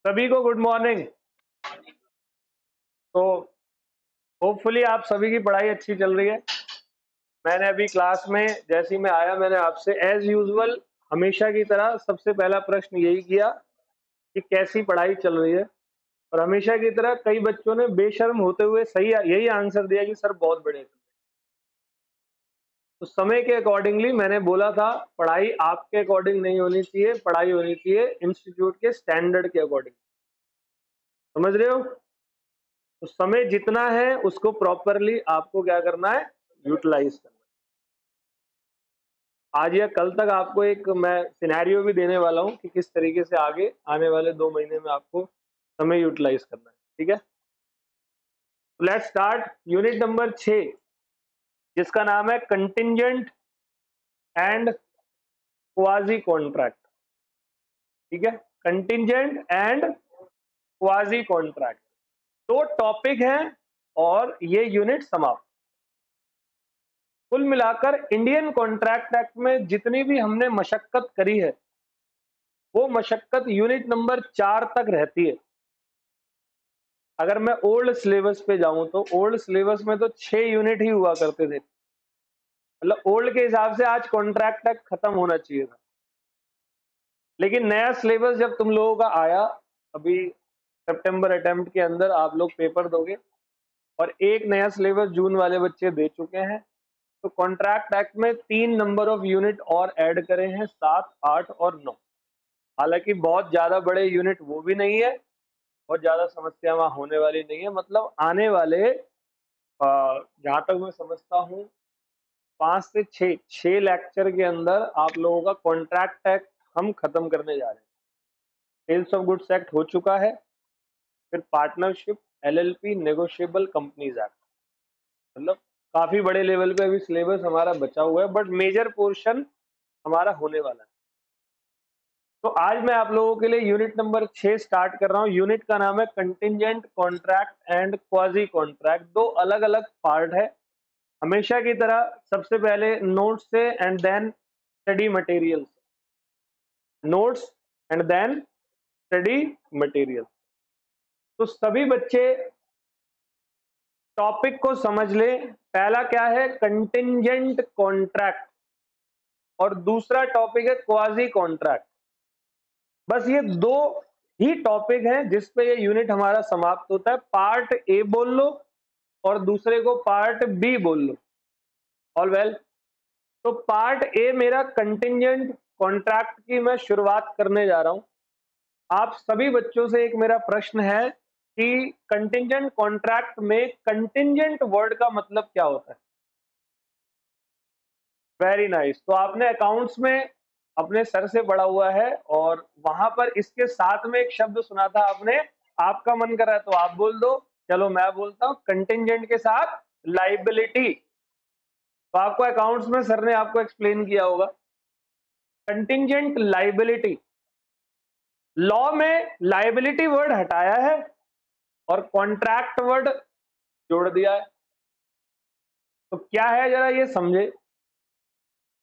सभी को good morning. तो होपफुली आप सभी की पढ़ाई अच्छी चल रही है। मैंने अभी क्लास में जैसे ही मैं आया मैंने आपसे एज यूजुअल हमेशा की तरह सबसे पहला प्रश्न यही किया कि कैसी पढ़ाई चल रही है, और हमेशा की तरह कई बच्चों ने बेशर्म होते हुए सही यही आंसर दिया कि सर बहुत बढ़िया। तो समय के अकॉर्डिंगली मैंने बोला था पढ़ाई आपके अकॉर्डिंग नहीं होनी चाहिए, पढ़ाई होनी चाहिए इंस्टीट्यूट के स्टैंडर्ड के अकॉर्डिंग। समझ रहे हो? तो समय जितना है उसको प्रॉपरली आपको क्या करना है, यूटिलाइज करना है। आज या कल तक आपको एक मैं सिनेरियो भी देने वाला हूं कि किस तरीके से आगे आने वाले 2 महीने में आपको समय यूटिलाइज करना है। ठीक है, लेट्स स्टार्ट यूनिट नंबर 6 जिसका नाम है कंटिंजेंट एंड क्वाजी कॉन्ट्रैक्ट। ठीक है, contingent and quasi contract 2 topic हैं और ये यूनिट समाप्त। कुल मिलाकर इंडियन कॉन्ट्रैक्ट एक्ट में जितनी भी हमने मशक्कत करी है वो मशक्कत यूनिट नंबर 4 तक रहती है। अगर मैं ओल्ड सिलेबस पे जाऊं तो ओल्ड सिलेबस में तो 6 यूनिट ही हुआ करते थे, मतलब ओल्ड के हिसाब से आज कॉन्ट्रैक्ट एक्ट खत्म होना चाहिए था। लेकिन नया सिलेबस जब तुम लोगों का आया, अभी सितंबर अटेम्प्ट के अंदर आप लोग पेपर दोगे और एक नया सिलेबस जून वाले बच्चे दे चुके हैं, तो कॉन्ट्रैक्ट एक्ट में 3 नंबर ऑफ यूनिट और ऐड करे हैं, 7, 8 और 9। हालांकि बहुत ज्यादा बड़े यूनिट वो भी नहीं है, बहुत ज्यादा समस्या वहां होने वाली नहीं है। मतलब आने वाले जहां तक मैं समझता हूँ 5 से 6 लेक्चर के अंदर आप लोगों का कॉन्ट्रैक्ट एक्ट हम खत्म करने जा रहे हैं। सेल्स ऑफ गुड्स एक्ट हो चुका है, फिर partnership, LLP, negotiable companies act, मतलब काफी बड़े लेवल पे अभी सिलेबस हमारा बचा हुआ है, बट मेजर पोर्शन हमारा होने वाला है। तो आज मैं आप लोगों के लिए यूनिट नंबर 6 स्टार्ट कर रहा हूं। यूनिट का नाम है contingent contract and quasi contract. 2 अलग अलग पार्ट है। हमेशा की तरह सबसे पहले नोट्स से and then study material. Notes and then study material. तो सभी बच्चे टॉपिक को समझ ले। पहला क्या है, कंटिंजेंट कॉन्ट्रैक्ट, और दूसरा टॉपिक है क्वाजी कॉन्ट्रैक्ट। बस ये 2 ही टॉपिक हैं जिसपे ये यूनिट हमारा समाप्त होता है। पार्ट ए बोल लो और दूसरे को पार्ट बी बोल लो। All well. तो पार्ट ए मेरा कंटिंजेंट कॉन्ट्रैक्ट की मैं शुरुआत करने जा रहा हूं। आप सभी बच्चों से एक मेरा प्रश्न है कि कंटिंजेंट कॉन्ट्रैक्ट में कंटिंजेंट वर्ड का मतलब क्या होता है? Very nice. तो आपने अकाउंट्स में अपने सर से पढ़ा हुआ है और वहां पर इसके साथ में एक शब्द सुना था आपने। आपका मन कर रहा है तो आप बोल दो, चलो मैं बोलता हूं, कंटिंजेंट के साथ लाइबिलिटी। तो आपको अकाउंट्स में सर ने आपको एक्सप्लेन किया होगा कंटिंजेंट लाइबिलिटी। लॉ में लाइबिलिटी वर्ड हटाया है और कॉन्ट्रैक्ट वर्ड जोड़ दिया है। तो क्या है जरा ये समझे।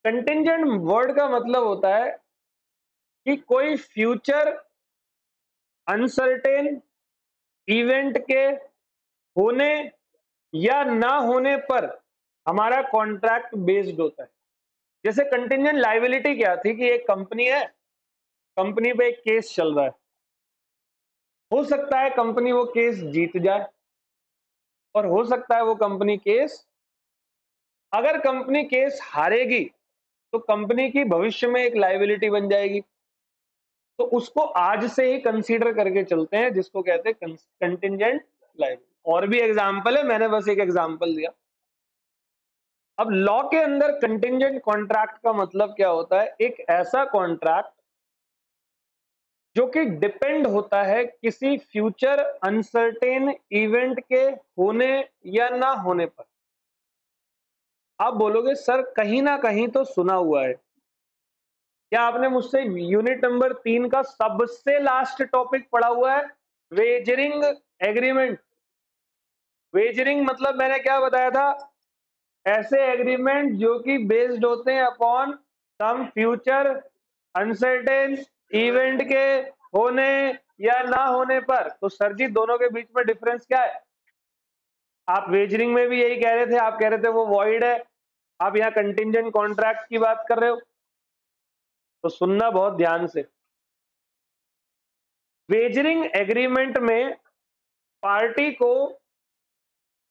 कंटिंजेंट वर्ड का मतलब होता है कि कोई फ्यूचर अनसर्टेन इवेंट के होने या ना होने पर हमारा कॉन्ट्रैक्ट बेस्ड होता है। जैसे कंटिंजेंट लायबिलिटी क्या थी कि एक कंपनी है, कंपनी पे एक केस चल रहा है, हो सकता है कंपनी वो केस जीत जाए और हो सकता है वो कंपनी केस, अगर कंपनी केस हारेगी तो कंपनी की भविष्य में एक लायबिलिटी बन जाएगी। तो उसको आज से ही कंसीडर करके चलते हैं, जिसको कहते हैं कंटिंजेंट लायबिलिटी। और भी एग्जांपल है, मैंने बस एक एग्जांपल दिया। अब लॉ के अंदर कंटिंजेंट कॉन्ट्रैक्ट का मतलब क्या होता है, एक ऐसा कॉन्ट्रैक्ट जो कि डिपेंड होता है किसी फ्यूचर अनसर्टेन इवेंट के होने या ना होने पर। आप बोलोगे सर कहीं ना कहीं तो सुना हुआ है। क्या आपने मुझसे यूनिट नंबर 3 का सबसे लास्ट टॉपिक पढ़ा हुआ है, वेजरिंग एग्रीमेंट? वेजरिंग मतलब मैंने क्या बताया था, ऐसे एग्रीमेंट जो कि बेस्ड होते हैं upon some future uncertain event के होने या ना होने पर, तो सर जी दोनों के बीच में डिफरेंस क्या है? आप वेजरिंग में भी यही कह रहे थे, आप कह रहे थे वो वॉइड है, आप यहाँ कंटिंजेंट कॉन्ट्रैक्ट की बात कर रहे हो। तो सुनना बहुत ध्यान से, वेजरिंग एग्रीमेंट में पार्टी को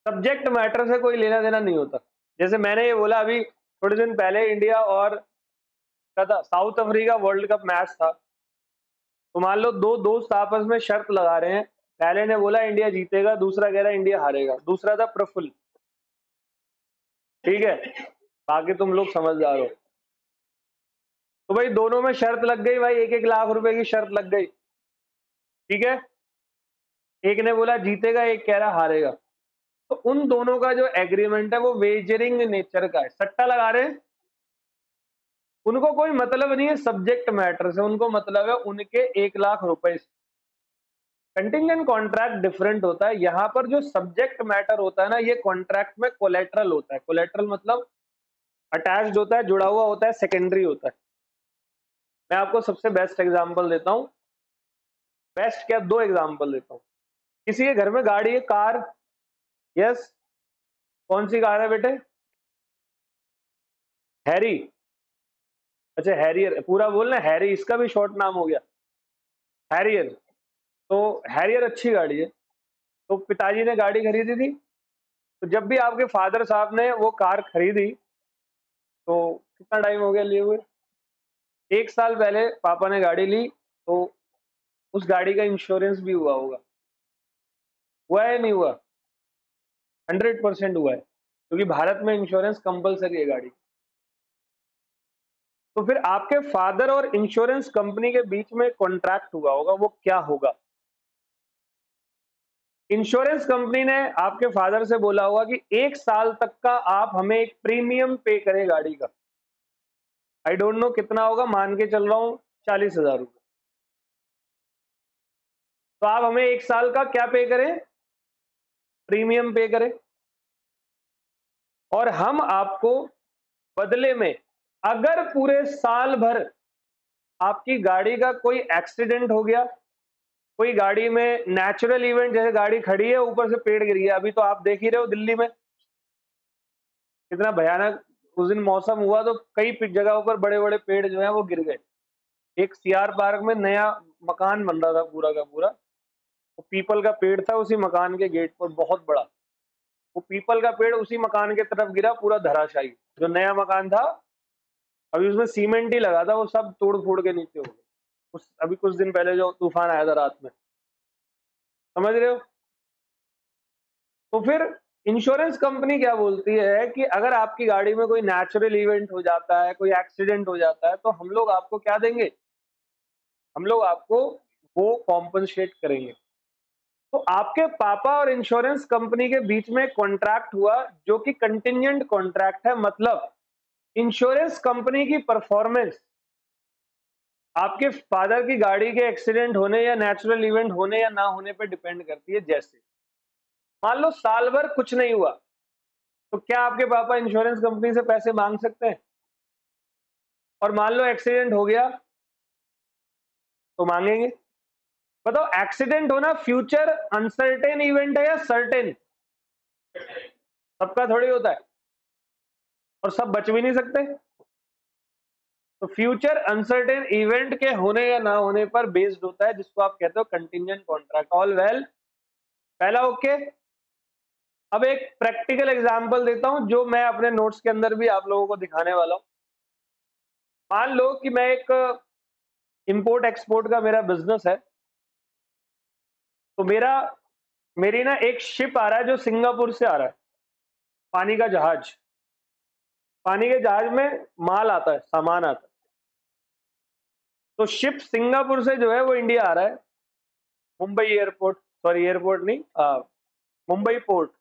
सब्जेक्ट मैटर से कोई लेना देना नहीं होता। जैसे मैंने ये बोला अभी थोड़े दिन पहले, इंडिया और क्या था, south Africa world cup match था। तो मान लो दो दोस्त आपस में शर्त लगा रहे हैं, पहले ने बोला इंडिया जीतेगा, दूसरा कह रहा है इंडिया हारेगा, दूसरा था प्रफुल्ल, ठीक है, बाकी तुम लोग समझदार हो। तो भाई दोनों में शर्त लग गई भाई, 1-1 लाख रुपए की शर्त लग गई, ठीक है। एक ने बोला जीतेगा, एक कह रहा हारेगा। तो उन दोनों का जो एग्रीमेंट है वो वेजरिंग नेचर का है, सट्टा लगा रहे हैं। उनको कोई मतलब नहीं है सब्जेक्ट मैटर से, उनको मतलब है उनके 1 लाख रुपए से। कंटिंजेंट कॉन्ट्रैक्ट डिफरेंट होता है, यहां पर जो सब्जेक्ट मैटर होता है ना, ये कॉन्ट्रैक्ट में कोलेट्रल होता है। कोलेट्रल मतलब अटैच्ड होता है, जुड़ा हुआ होता है, सेकेंडरी होता है। मैं आपको सबसे बेस्ट एग्जांपल देता हूं, बेस्ट क्या, दो एग्जांपल देता हूं। किसी के घर में गाड़ी है, कार, यस, कौन सी कार है बेटे? हैरी, अच्छा हैरियर, पूरा बोलना हैरी, इसका भी शॉर्ट नाम हो गया हैरियर। तो हैरियर अच्छी गाड़ी है। तो पिताजी ने गाड़ी खरीदी थी, तो जब भी आपके फादर साहब ने वो कार खरीदी, तो कितना टाइम हो गया लिए हुए, 1 साल पहले पापा ने गाड़ी ली, तो उस गाड़ी का इंश्योरेंस भी हुआ है नहीं हुआ? 100% हुआ है, क्योंकि भारत में इंश्योरेंस कंपलसरी है गाड़ी। तो फिर आपके फादर और इंश्योरेंस कंपनी के बीच में कॉन्ट्रैक्ट हुआ होगा, वो क्या होगा? इंश्योरेंस कंपनी ने आपके फादर से बोला होगा कि 1 साल तक का आप हमें एक प्रीमियम पे करें गाड़ी का। आई डोंट नो कितना होगा, मान के चल रहा हूं 40,000 रुपए। तो आप हमें 1 साल का क्या पे करें? प्रीमियम पे करें, और हम आपको बदले में, अगर पूरे साल भर आपकी गाड़ी का कोई एक्सीडेंट हो गया, कोई गाड़ी में नेचुरल इवेंट, जैसे गाड़ी खड़ी है ऊपर से पेड़ गिर गया, अभी तो आप देख ही रहे हो दिल्ली में कितना भयानक उस दिन मौसम हुआ, तो कई जगहों पर बड़े बड़े पेड़ जो है वो गिर गए। एक सीआर पार्क में नया मकान बन रहा था पूरा का पूरा, वो पीपल का पेड़ था उसी मकान के गेट पर बहुत बड़ा, वो पीपल का पेड़ उसी मकान के तरफ गिरा, पूरा धराशायी। जो नया मकान था, अभी उसमें सीमेंट ही लगा था, वो सब तोड़ फोड़ के नीचे हो गए। उस अभी कुछ दिन पहले जो तूफान आया था रात में, समझ रहे हो? तो फिर इंश्योरेंस कंपनी क्या बोलती है कि अगर आपकी गाड़ी में कोई नेचुरल इवेंट हो जाता है, कोई एक्सीडेंट हो जाता है, तो हम लोग आपको क्या देंगे? हम लोग आपको वो कॉम्पनसेट करेंगे। तो आपके पापा और इंश्योरेंस कंपनी के बीच में कॉन्ट्रैक्ट हुआ, जो कि कंटिजेंट कॉन्ट्रैक्ट है। मतलब इंश्योरेंस कंपनी की परफॉर्मेंस आपके फादर की गाड़ी के एक्सीडेंट होने या नेचुरल इवेंट होने या ना होने पर डिपेंड करती है। जैसे मान लो साल भर कुछ नहीं हुआ, तो क्या आपके पापा इंश्योरेंस कंपनी से पैसे मांग सकते हैं? और मान लो एक्सीडेंट हो गया, तो मांगेंगे? बताओ, एक्सीडेंट होना फ्यूचर अनसर्टेन इवेंट है या सर्टेन? सबका थोड़ी होता है, और सब बच भी नहीं सकते। तो फ्यूचर अनसर्टेन इवेंट के होने या ना होने पर बेस्ड होता है, जिसको आप कहते हो कंटिजेंट कॉन्ट्रैक्ट। ऑल वेल, पहला ओके। अब एक प्रैक्टिकल एग्जांपल देता हूं, जो मैं अपने नोट्स के अंदर भी आप लोगों को दिखाने वाला हूं। मान लो कि मैं एक इंपोर्ट एक्सपोर्ट का मेरा बिजनेस है, तो मेरी ना एक शिप आ रहा है जो सिंगापुर से आ रहा है, पानी का जहाज। पानी के जहाज में माल आता है, सामान आता है। तो शिप सिंगापुर से जो है वो इंडिया आ रहा है, मुंबई एयरपोर्ट, सॉरी एयरपोर्ट नहीं, मुंबई पोर्ट।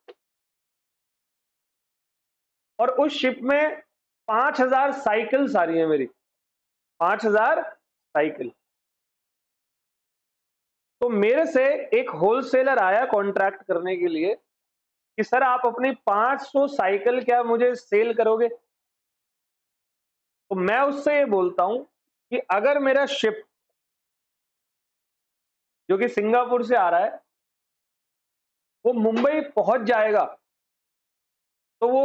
और उस शिप में 5,000 साइकिल्स आ रही है मेरी, 5,000 साइकिल। तो मेरे से एक होलसेलर आया कॉन्ट्रैक्ट करने के लिए कि सर आप अपनी 500 साइकिल क्या मुझे सेल करोगे? तो मैं उससे ये बोलता हूं कि अगर मेरा शिप जो कि सिंगापुर से आ रहा है, वो मुंबई पहुंच जाएगा तो वो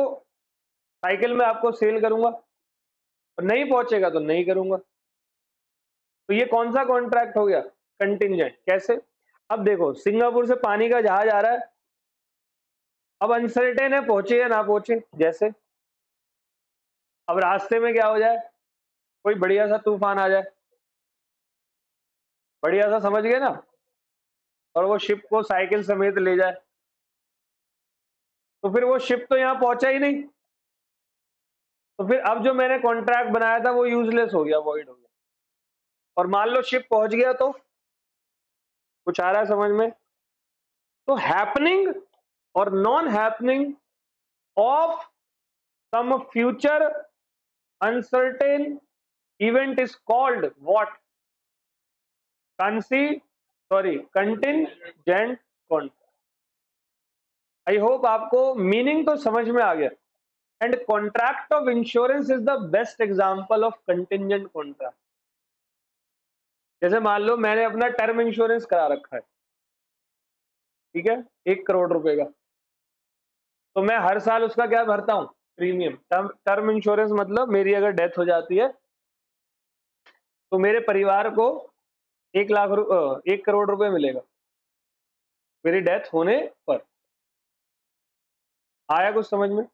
साइकिल में आपको सेल करूंगा, और नहीं पहुंचेगा तो नहीं करूंगा। तो ये कौन सा कॉन्ट्रैक्ट हो गया? कंटिंजेंट। कैसे? अब देखो, सिंगापुर से पानी का जहाज आ रहा है, अब अनसर्टेन है पहुंचे या ना पहुंचे। जैसे अब रास्ते में क्या हो जाए, कोई बढ़िया सा तूफान आ जाए, बढ़िया सा, समझ गए ना, और वो शिप को साइकिल समेत ले जाए, तो फिर वो शिप तो यहाँ पहुंचा ही नहीं, तो फिर अब जो मैंने कॉन्ट्रैक्ट बनाया था वो यूजलेस हो गया, वॉइड हो गया। और मान लो शिप पहुंच गया, तो कुछ आ रहा है समझ में? तो हैपनिंग और non happening of some future uncertain event is called what? Contingent contract. I hope आपको मीनिंग तो समझ में आ गया। And contract of insurance is the best example of contingent contract. जैसे मान लो मैंने अपना टर्म इंश्योरेंस करा रखा है, ठीक है, 1 करोड़ रुपए का, तो मैं हर साल उसका क्या भरता हूँ? प्रीमियम। टर्म इंश्योरेंस मतलब मेरी अगर डेथ हो जाती है तो मेरे परिवार को 1 करोड़ रुपए मिलेगा मेरी डेथ होने पर। आया कुछ समझ में?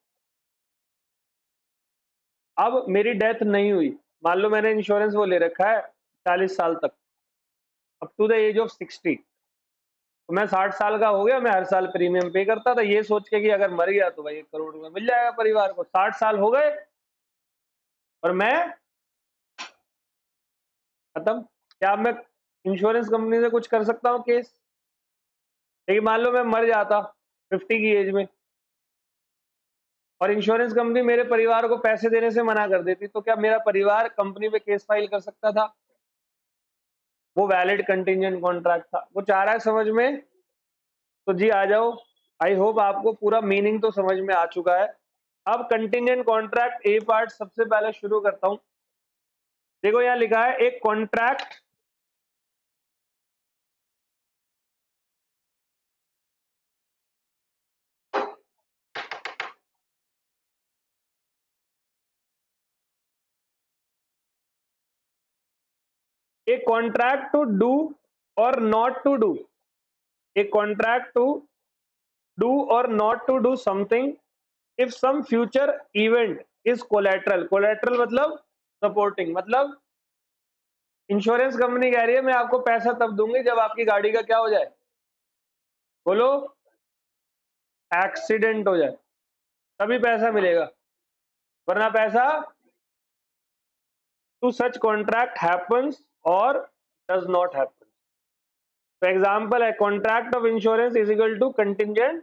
अब मेरी डेथ नहीं हुई, मान लो मैंने इंश्योरेंस वो ले रखा है 40 साल तक, up to the age of 60, तो मैं 60 साल का हो गया, मैं हर साल प्रीमियम पे करता था, ये सोच के कि अगर मर गया तो भाई 1 करोड़ रुपए मिल जाएगा परिवार को। 60 साल हो गए और मैं खत्म। क्या मैं इंश्योरेंस कंपनी से कुछ कर सकता हूँ केस? लेकिन मान लो मैं मर जाता 50 की एज में, और इंश्योरेंस कंपनी मेरे परिवार को पैसे देने से मना कर देती, तो क्या मेरा परिवार कंपनी पे केस फाइल कर सकता था? वो वैलिड कंटिंजेंट कॉन्ट्रैक्ट था। वो चाह रहा है समझ में? तो जी आ जाओ। आई होप आपको पूरा मीनिंग तो समझ में आ चुका है। अब कंटिंजेंट कॉन्ट्रैक्ट ए पार्ट सबसे पहले शुरू करता हूं। देखो यहां लिखा है एक contract a contract to do or not to do, a contract to do or not to do something if some future event is collateral। collateral मतलब सपोर्टिंग, मतलब इंश्योरेंस कंपनी कह रही है मैं आपको पैसा तब दूंगी जब आपकी गाड़ी का क्या हो जाए, बोलो, एक्सीडेंट हो जाए, तभी पैसा मिलेगा, वरना पैसा। to such contract happens or does not happen। तो एग्जाम्पल है contract of insurance is equal to contingent.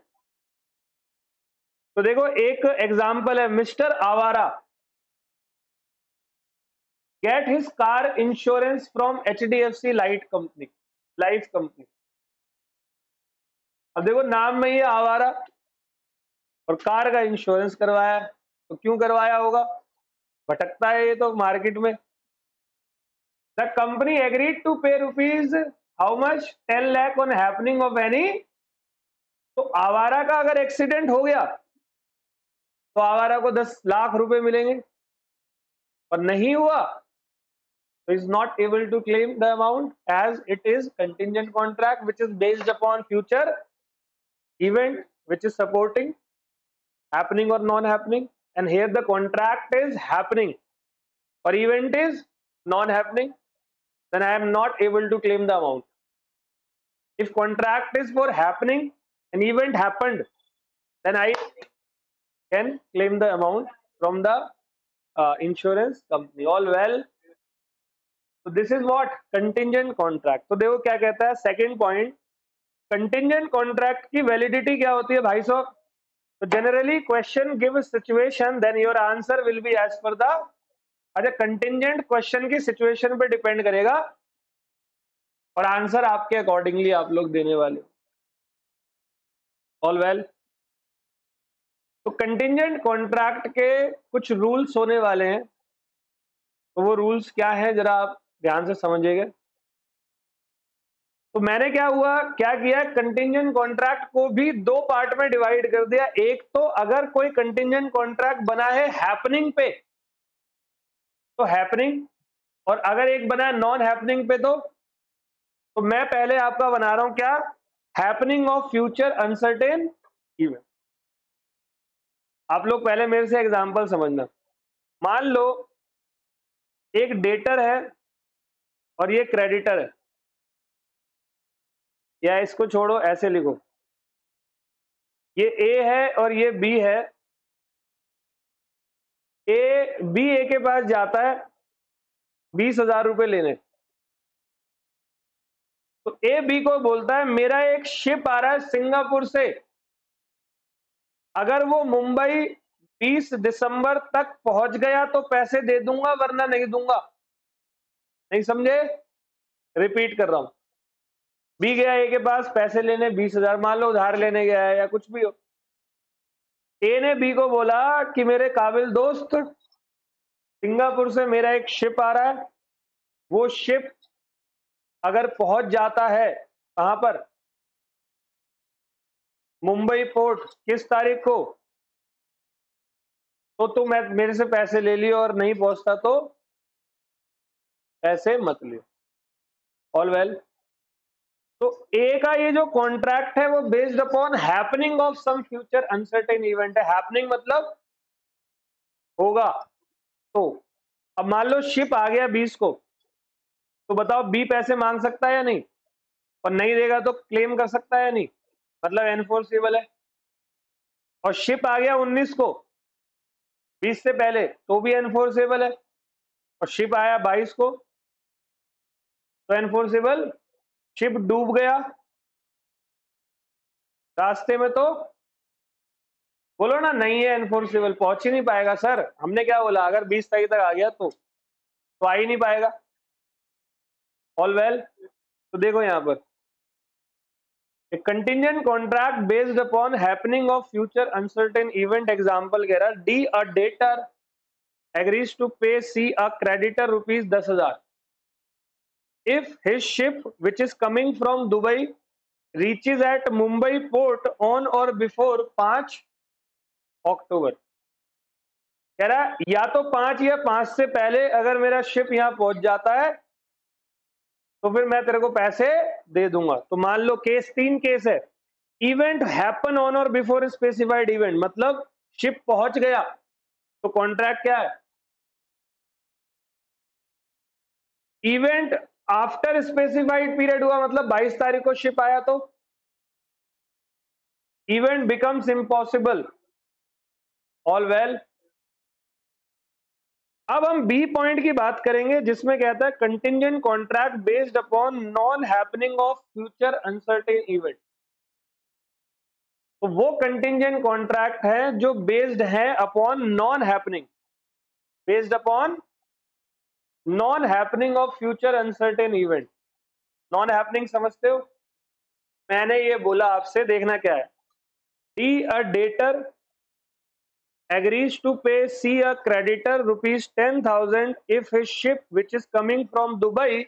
तो देखो एक एग्जाम्पल है, mister Awara get his car insurance from HDFC life company. अब देखो नाम में ही आवारा, और कार का इंश्योरेंस करवाया, तो क्यों करवाया होगा? भटकता है ये तो मार्केट में। The company agreed to pay rupees how much 10 lakh on happening of any. तो आवारा का अगर एक्सीडेंट हो गया तो आवारा को 10 लाख रुपए मिलेंगे, और नहीं हुआ तो is not able to claim the amount as it is contingent contract which is based upon future event which is supporting happening or non happening, and here the contract is happening or event is non happening, then I am not able to claim the amount. If contract is for happening, an event happened, then I can claim the amount from the insurance company। All well? तो this is what contingent contract. तो देखो क्या कहता है second point, contingent contract की validity क्या होती है भाई साहब? तो generally question give situation then your answer will be as per the. अच्छा, कंटिंजेंट क्वेश्चन की सिचुएशन पे डिपेंड करेगा और आंसर आपके अकॉर्डिंगली आप लोग देने वाले। All well? तो कंटिंजेंट कॉन्ट्रैक्ट के कुछ रूल्स होने वाले हैं, तो वो रूल्स क्या है जरा आप ध्यान से समझिएगा। तो मैंने क्या किया, कंटिंजेंट कॉन्ट्रैक्ट को भी दो पार्ट में डिवाइड कर दिया। एक तो अगर कोई कंटिंजेंट कॉन्ट्रैक्ट बना है हैपनिंग पे तो हैपनिंग, और अगर एक बना है नॉन हैपनिंग पे तो मैं पहले आपका बना रहा हूं क्या, happening of future uncertain event. आप लोग पहले मेरे से एग्जांपल समझना। मान लो एक डेटर है और ये क्रेडिटर है, या इसको छोड़ो ऐसे लिखो, ये ए है और ये बी है। ए के पास जाता है 20,000 रुपए लेने, तो ए बी को बोलता है मेरा एक शिप आ रहा है सिंगापुर से, अगर वो मुंबई 20 दिसंबर तक पहुंच गया तो पैसे दे दूंगा वरना नहीं दूंगा। नहीं समझे? रिपीट कर रहा हूं। बी गया ए के पास पैसे लेने 20,000, मान लो उधार लेने गया है या कुछ भी हो। ए ने बी को बोला कि मेरे काबिल दोस्त, सिंगापुर से मेरा एक शिप आ रहा है, वो शिप अगर पहुंच जाता है कहां पर, मुंबई पोर्ट, किस तारीख को, तो तुम मेरे से पैसे ले लियो, और नहीं पहुंचता तो पैसे मत लियो। All well. तो ए का ये जो कॉन्ट्रैक्ट है वो based upon happening of some future uncertain event है। हैपनिंग मतलब होगा। तो अब मान लो शिप आ गया 20 को, तो बताओ बी पैसे मांग सकता है या नहीं, और नहीं देगा तो क्लेम कर सकता है या नहीं, मतलब एनफोर्सेबल है। और शिप आ गया 19 को 20 से पहले, तो भी एनफोर्सेबल है। और शिप आया 22 को तो एनफोर्सेबल। शिप डूब गया रास्ते में तो बोलो ना नहीं है एनफोर्सेबल, पहुंच ही नहीं पाएगा सर। हमने क्या बोला, अगर 20 तारीख तक आ गया तो आ ही नहीं पाएगा। All well. तो देखो यहां पर A contingent contract based upon happening of future uncertain event, example कह रहा D, a debtor agrees to pay C a creditor rupees 10,000 if his ship which is coming from Dubai reaches at Mumbai port on or before 5 अक्टूबर। कह रहा या तो 5 या 5 से पहले अगर मेरा शिप यहां पहुंच जाता है तो फिर मैं तेरे को पैसे दे दूंगा। तो मान लो तीन केस है। इवेंट हैपन ऑन और बिफोर स्पेसिफाइड इवेंट, मतलब शिप पहुंच गया तो कॉन्ट्रैक्ट क्या है, इवेंट आफ्टर स्पेसिफाइड पीरियड हुआ, मतलब 22 तारीख को शिप आया तो event becomes impossible. All well. अब हम बी पॉइंट की बात करेंगे जिसमें कहता है contingent contract based upon non happening of future uncertain event. तो वो कंटिंजेंट कॉन्ट्रैक्ट है जो बेस्ड है upon non happening, based upon non happening of future uncertain event. Non happening समझते हो? मैंने ये बोला आपसे, देखना क्या है। D, a debtor agrees to pay C a creditor rupees 10,000 if his ship which is coming from Dubai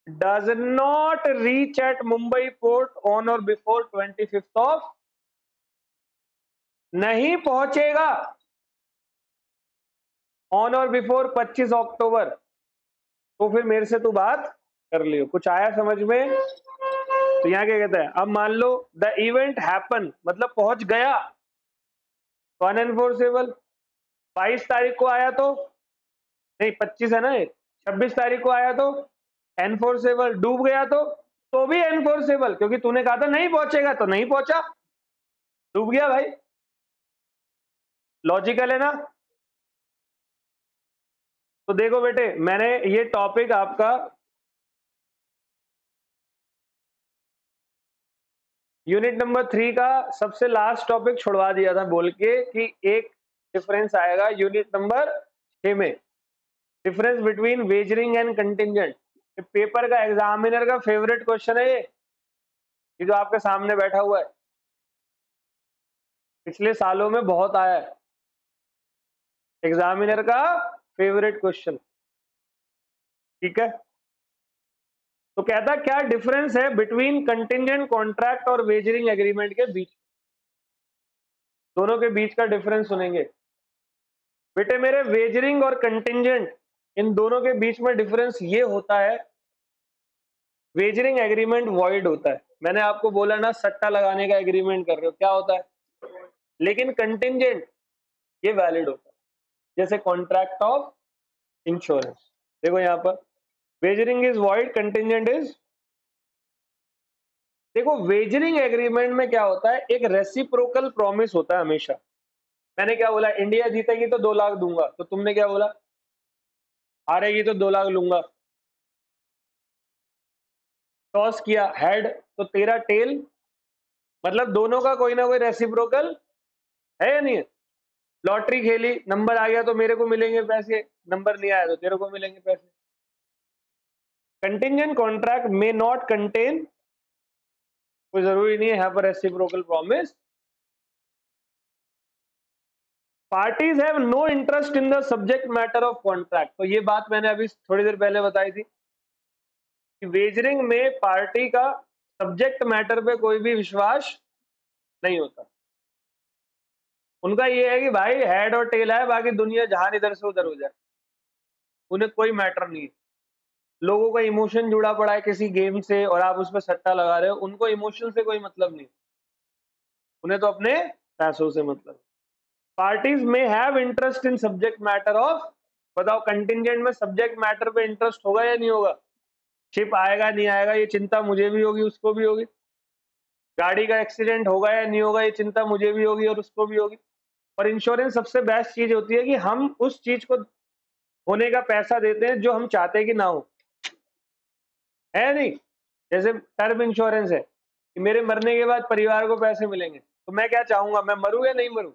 does not reach at Mumbai port on or before 25th of, नहीं पहुंचेगा ऑन और बिफोर 25 अक्टूबर, तो फिर मेरे से तू बात कर लियो। कुछ आया समझ में? तो यहाँ क्या कहता है, अब मान लो द इवेंट हैपन मतलब पहुंच गया तो अनएनफोर्सेबल। 22 तारीख को आया तो नहीं, 25 है ना, 26 तारीख को आया तो एनफोर्सेबल। डूब गया तो भी एनफोर्सेबल, क्योंकि तूने कहा था नहीं पहुंचेगा तो नहीं पहुंचा, डूब गया भाई। लॉजिकल है ना? तो देखो बेटे, मैंने ये टॉपिक आपका यूनिट नंबर 3 का सबसे लास्ट टॉपिक छुड़वा दिया था बोल के कि एक डिफरेंस आएगा यूनिट नंबर 6 में, difference between wagering and contingent. Paper का एग्जामिनर का फेवरेट क्वेश्चन है ये जो आपके सामने बैठा हुआ है, पिछले सालों में बहुत आया है, एग्जामिनर का फेवरेट क्वेश्चन। ठीक है। तो कहता क्या डिफरेंस है बिटवीन कंटिंजेंट कॉन्ट्रैक्ट और वेजरिंग एग्रीमेंट के बीच, दोनों के बीच का डिफरेंस सुनेंगे बेटे मेरे। वेजरिंग और कंटिंजेंट, इन दोनों के बीच में डिफरेंस ये होता है, वेजरिंग एग्रीमेंट वॉइड होता है। मैंने आपको बोला ना, सट्टा लगाने का एग्रीमेंट कर रहे हो, क्या होता है। लेकिन कंटिंजेंट ये वैलिड होता है, जैसे कॉन्ट्रैक्ट ऑफ इंश्योरेंस। देखो यहाँ पर wagering is void, contingent is. देखो वेजरिंग एग्रीमेंट में क्या होता है, एक रेसिप्रोकल प्रॉमिस होता है हमेशा। मैंने क्या बोला, इंडिया जीतेगी तो 2 लाख दूंगा, तो तुमने क्या बोला, हारेगी तो 2 लाख लूंगा। टॉस किया हेड तो तेरा टेल, मतलब दोनों का कोई ना कोई रेसिप्रोकल है या नहीं है। लॉटरी खेली, नंबर आ गया तो मेरे को मिलेंगे पैसे, नंबर नहीं आया तो तेरे को मिलेंगे पैसे। Contingent contract may not contain, कोई जरूरी नहीं है यहाँ पर reciprocal promise. Parties have no interest in the subject matter of contract. तो ये बात मैंने अभी थोड़ी देर पहले बताई थी कि वेजरिंग में पार्टी का सब्जेक्ट मैटर पे कोई भी विश्वास नहीं होता। उनका ये है कि भाई हेड और टेल है, बाकी दुनिया जहां इधर से उधर हो जाए, उन्हें कोई मैटर नहीं है। लोगों का इमोशन जुड़ा पड़ा है किसी गेम से और आप उस पर सट्टा लगा रहे हो, उनको इमोशन से कोई मतलब नहीं, उन्हें तो अपने पैसों से मतलब। पार्टीज में have interest in subject matter of, बताओ कंटिंजेंट में सब्जेक्ट मैटर पे इंटरेस्ट होगा या नहीं होगा। शिप आएगा नहीं आएगा ये चिंता मुझे भी होगी, उसको भी होगी। गाड़ी का एक्सीडेंट होगा या नहीं होगा ये चिंता मुझे भी होगी और उसको भी होगी। और इंश्योरेंस सबसे बेस्ट चीज होती है कि हम उस चीज को होने का पैसा देते हैं जो हम चाहते हैं कि ना हो, है नहीं। जैसे टर्म इंश्योरेंस है कि मेरे मरने के बाद परिवार को पैसे मिलेंगे, तो मैं क्या चाहूंगा, मैं मरूं या नहीं मरूं।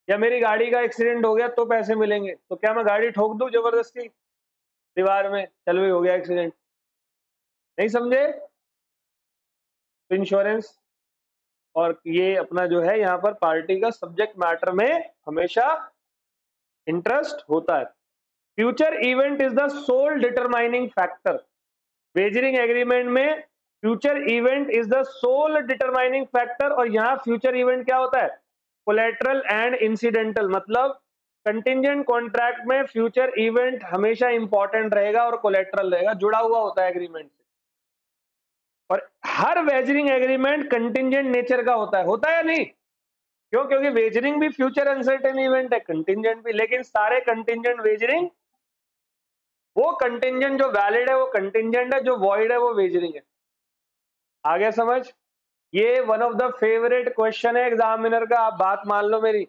या मेरी गाड़ी का एक्सीडेंट हो गया तो पैसे मिलेंगे, तो क्या मैं गाड़ी ठोक दूं जबरदस्ती दीवार में, चल भी हो गया एक्सीडेंट। नहीं समझे। तो इंश्योरेंस और ये अपना जो है यहाँ पर पार्टी का सब्जेक्ट मैटर में हमेशा इंटरेस्ट होता है। Future event is the sole determining factor. Wagering agreement में future event is the sole determining factor, और यहाँ फ्यूचर इवेंट क्या होता है, कोलेटरल एंड इंसिडेंटल। मतलब कंटिंजेंट कॉन्ट्रैक्ट में फ्यूचर इवेंट हमेशा इंपॉर्टेंट रहेगा और कोलेटरल रहेगा, जुड़ा हुआ होता है एग्रीमेंट से। और हर वेजरिंग एग्रीमेंट कंटिंजेंट नेचर का होता है या नहीं। क्यों, क्योंकि वेजरिंग भी फ्यूचर अनसर्टेन इवेंट है, कंटिंजेंट भी। लेकिन सारे कंटिंजेंट वेजरिंग, वो कंटिंजेंट जो वैलिड है वो कंटिंजेंट है, जो वॉइड है वो वेजरिंग है। आ गया समझ। ये one of the favourite question है एग्जामिनर का, आप बात मान लो मेरी।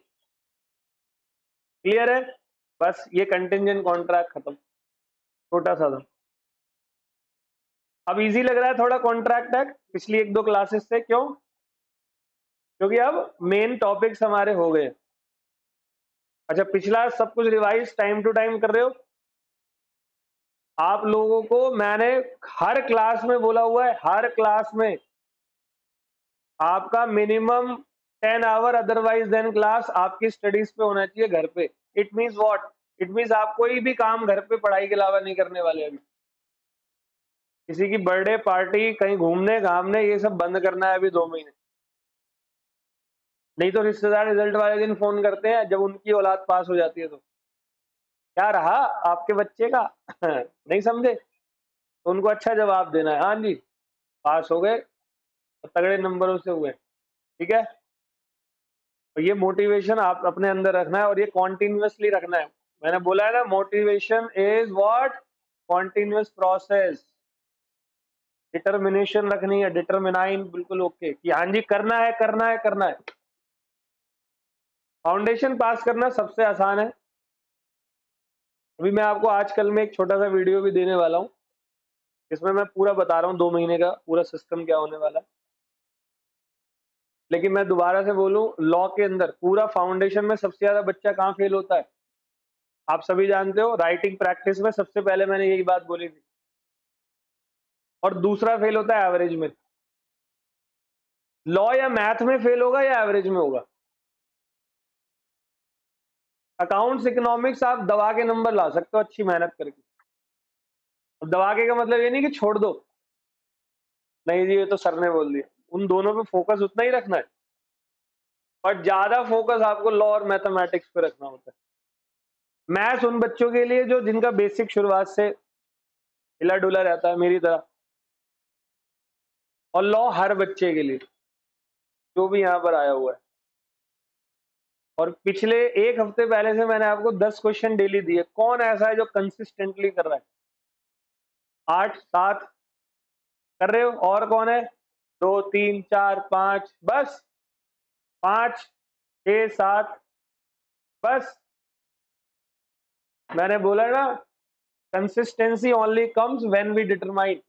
क्लियर है। बस ये कंटिंजेंट कॉन्ट्रैक्ट खत्म, छोटा सा था। अब इजी लग रहा है थोड़ा कॉन्ट्रैक्ट है पिछली 1-2 क्लासेस से, क्यों, क्योंकि अब मेन टॉपिक्स हमारे हो गए। अच्छा पिछला सब कुछ रिवाइज टाइम टू टाइम कर रहे हो। आप लोगों को मैंने हर क्लास में बोला हुआ है, हर क्लास में आपका minimum 10 hour otherwise than class आपकी स्टडीज पे होना चाहिए घर पे। It means what, it means आप कोई भी काम घर पे पढ़ाई के अलावा नहीं करने वाले। अभी किसी की बर्थडे पार्टी, कहीं घूमने घामने, ये सब बंद करना है अभी 2 महीने। नहीं तो रिश्तेदार रिजल्ट वाले दिन फोन करते हैं जब उनकी औलाद पास हो जाती है, तो क्या रहा आपके बच्चे का नहीं समझे, तो उनको अच्छा जवाब देना है, हाँ जी पास हो गए, तगड़े नंबरों से हुए। ठीक है। और ये मोटिवेशन आप अपने अंदर रखना है और ये कॉन्टिन्यूसली रखना है। मैंने बोला है ना, motivation is what, continuous process. Determination रखनी है, डिटर्मिनाइन बिल्कुल ओके कि हाँ जी करना है करना है करना है। फाउंडेशन पास करना सबसे आसान है। अभी मैं आपको आजकल में एक छोटा सा वीडियो भी देने वाला हूँ, इसमें मैं पूरा बता रहा हूँ 2 महीने का पूरा सिस्टम क्या होने वाला है। लेकिन मैं दोबारा से बोलूं, लॉ के अंदर पूरा फाउंडेशन में सबसे ज्यादा बच्चा कहाँ फेल होता है, आप सभी जानते हो, राइटिंग प्रैक्टिस में सबसे पहले मैंने यही बात बोली थी। और दूसरा फेल होता है एवरेज में। लॉ या मैथ में फेल होगा या एवरेज में होगा। अकाउंट्स इकोनॉमिक्स आप दबा के नंबर ला सकते हो अच्छी मेहनत करके, दबा के का मतलब ये नहीं कि छोड़ दो, नहीं जी ये तो सर ने बोल दिया, उन दोनों पे फोकस उतना ही रखना है, और ज्यादा फोकस आपको लॉ और मैथमेटिक्स पे रखना होता है। मैथ्स उन बच्चों के लिए जो जिनका बेसिक शुरुआत से हिला डुला रहता है मेरी तरह, और लॉ हर बच्चे के लिए जो भी यहाँ पर आया हुआ है। और पिछले एक हफ्ते पहले से मैंने आपको 10 क्वेश्चन डेली दिए, कौन ऐसा है जो कंसिस्टेंटली कर रहा है? 8 7 कर रहे हो, और कौन है? 2 3 4 5, बस 5 6 7, बस। मैंने बोला ना, consistency only comes when we determine,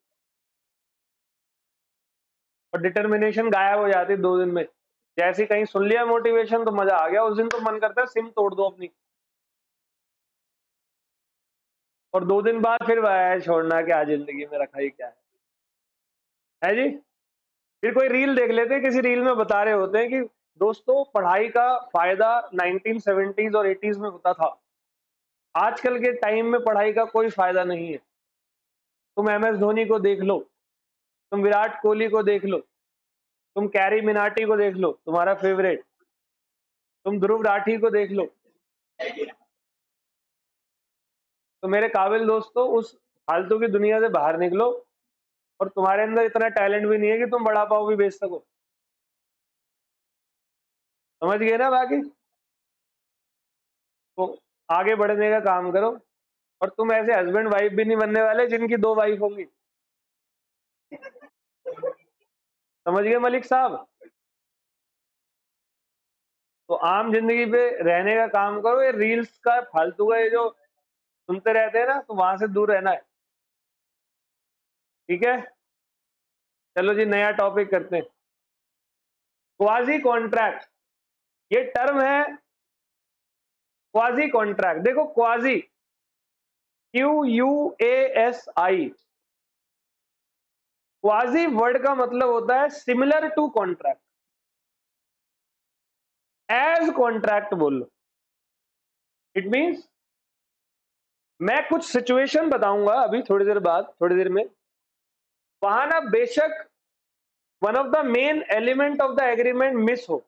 और डिटर्मिनेशन गायब हो जाती है 2 दिन में। जैसे कहीं सुन लिया मोटिवेशन तो मजा आ गया, उस दिन तो मन करता है सिम तोड़ दो अपनी, और 2 दिन बाद फिर वह छोड़ना क्या जिंदगी में रखा ही क्या है जी। फिर कोई रील देख लेते हैं, किसी रील में बता रहे होते हैं कि दोस्तों पढ़ाई का फायदा 1970s और 80s में होता था, आजकल के टाइम में पढ़ाई का कोई फायदा नहीं है। तुम MS धोनी को देख लो, तुम विराट कोहली को देख लो, तुम कैरी मिनाटी को देख लो, तुम्हारा फेवरेट, तुम ध्रुव राठी को देख लो। तो मेरे काबिल दोस्तों, उस फालतू की दुनिया से बाहर निकलो, और तुम्हारे अंदर इतना टैलेंट भी नहीं है कि तुम बड़ा पाव भी बेच सको, समझ गए ना? बाकी तो आगे बढ़ने का काम करो, और तुम ऐसे हस्बैंड वाइफ भी नहीं बनने वाले जिनकी 2 वाइफ होंगी, समझ गए मलिक साहब? तो आम जिंदगी पे रहने का काम करो, ये रील्स का फालतू का ये जो सुनते रहते हैं ना, तो वहां से दूर रहना है, ठीक है? चलो जी, नया टॉपिक करते हैं, क्वाजी कॉन्ट्रैक्ट। ये टर्म है क्वाजी कॉन्ट्रैक्ट। देखो क्वाजी, QUASI, क्वाजी वर्ड का मतलब होता है similar to contract, as contract बोल लो। इट मींस मैं कुछ सिचुएशन बताऊंगा अभी थोड़ी देर बाद, थोड़ी देर में, वहां ना बेशक one of the main element of the agreement miss हो।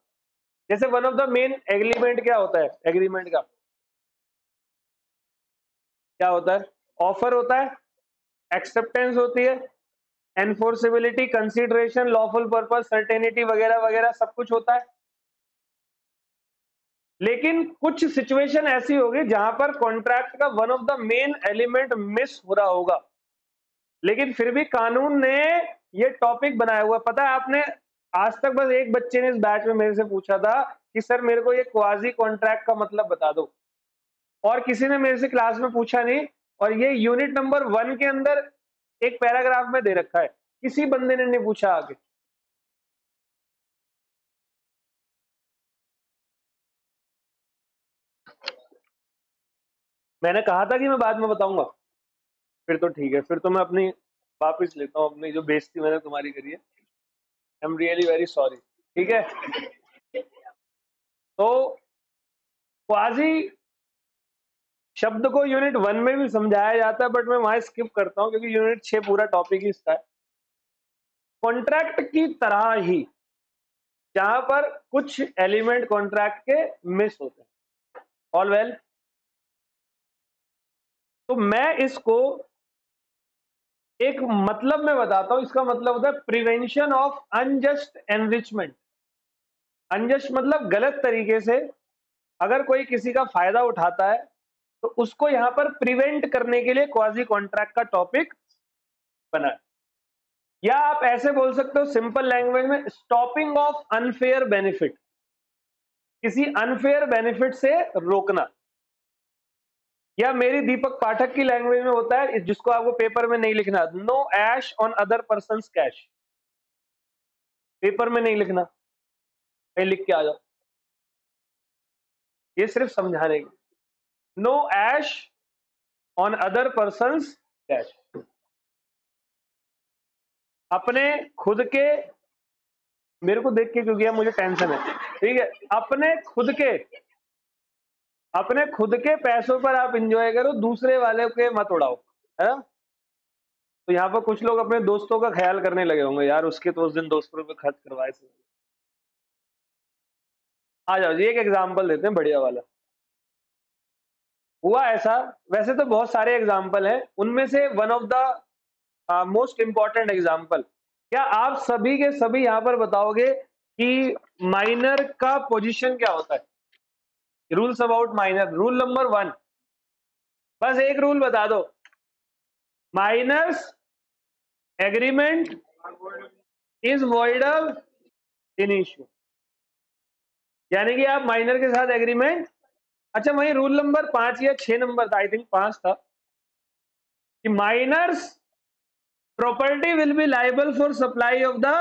जैसे one of the main agreement क्या होता है? एग्रीमेंट का क्या होता है? ऑफर होता है, एक्सेप्टेंस होती है, enforceability, consideration, lawful purpose, certainty वगैरह वगैरह सब कुछ होता है। लेकिन कुछ सिचुएशन ऐसी होगी जहां पर कॉन्ट्रैक्ट का one of the main element miss हो रहा होगा, लेकिन फिर भी कानून ने ये टॉपिक बनाया हुआ। पता है आपने, आज तक बस एक बच्चे ने इस बैच में मेरे से पूछा था कि सर मेरे को ये क्वाजी कॉन्ट्रैक्ट का मतलब बता दो, और किसी ने मेरे से क्लास में पूछा नहीं। और ये यूनिट नंबर 1 के अंदर एक पैराग्राफ में दे रखा है, किसी बंदे ने नहीं पूछा आगे। मैंने कहा था कि मैं बाद में बताऊंगा, फिर तो ठीक है, फिर तो मैं अपनी वापस लेता हूँ, अपनी जो बेइज्जती मैंने तुम्हारी करी है। I am really very sorry, ठीक है? तो क्वाजी शब्द को यूनिट 1 में भी समझाया जाता है, बट मैं वहां स्किप करता हूं क्योंकि यूनिट 6 पूरा टॉपिक ही इसका है। कॉन्ट्रैक्ट की तरह ही, जहां पर कुछ एलिमेंट कॉन्ट्रैक्ट के मिस होते हैं, ऑल वेल। तो मैं इसको एक मतलब में बताता हूं, इसका मतलब होता है prevention of unjust enrichment. Unjust मतलब गलत तरीके से अगर कोई किसी का फायदा उठाता है, तो उसको यहां पर प्रिवेंट करने के लिए क्वाजी कॉन्ट्रैक्ट का टॉपिक बना है। या आप ऐसे बोल सकते हो सिंपल लैंग्वेज में, स्टॉपिंग ऑफ अनफेयर बेनिफिट, किसी अनफेयर बेनिफिट से रोकना। या मेरी दीपक पाठक की लैंग्वेज में होता है, जिसको आपको पेपर में नहीं लिखना, नो ऐश on other person cash. Paper में नहीं लिखना, कहीं लिख के आ जाओ, ये सिर्फ समझाने की। नो ऐश ऑन अदर पर्सन कैश, अपने खुद के, मेरे को देख के क्यों गया, मुझे टेंशन है, ठीक है? अपने खुद के पैसों पर आप इंजॉय करो, दूसरे वाले के मत उड़ाओ, है ना? तो यहाँ पर कुछ लोग अपने दोस्तों का ख्याल करने लगे होंगे, यार उसके तो उस दिन 200 रुपये खर्च करवाए थे। आ जाओ जी, एक एग्जाम्पल देते हैं बढ़िया वाला। हुआ ऐसा, वैसे तो बहुत सारे एग्जाम्पल हैं, उनमें से one of the most important example, क्या आप सभी के सभी यहां पर बताओगे कि माइनर का पोजीशन क्या होता है? Rules about minor, rule number 1, बस एक रूल बता दो, minors agreement is void in issue. यानी कि आप माइनर के साथ एग्रीमेंट, अच्छा वही रूल नंबर 5 या 6 नंबर था, आई थिंक 5 था, कि minors property will be liable for supply of the,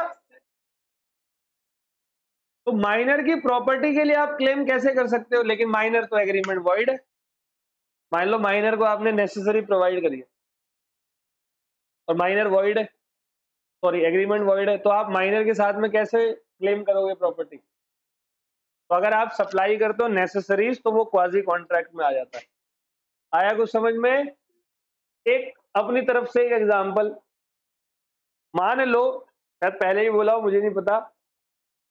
तो माइनर की प्रॉपर्टी के लिए आप क्लेम कैसे कर सकते हो? लेकिन माइनर तो एग्रीमेंट वॉइड है। मान लो माइनर को आपने नेसेसरी प्रोवाइड करी है और माइनर वॉइड है, सॉरी एग्रीमेंट वॉइड है, तो आप माइनर के साथ में कैसे क्लेम करोगे प्रॉपर्टी? तो अगर आप सप्लाई करते हो नेसेसरीज तो वो क्वाजी कॉन्ट्रैक्ट में आ जाता है। आया कुछ समझ में? एक अपनी तरफ से एक एग्जांपल, मान लो, शायद पहले ही बोला हो मुझे नहीं पता,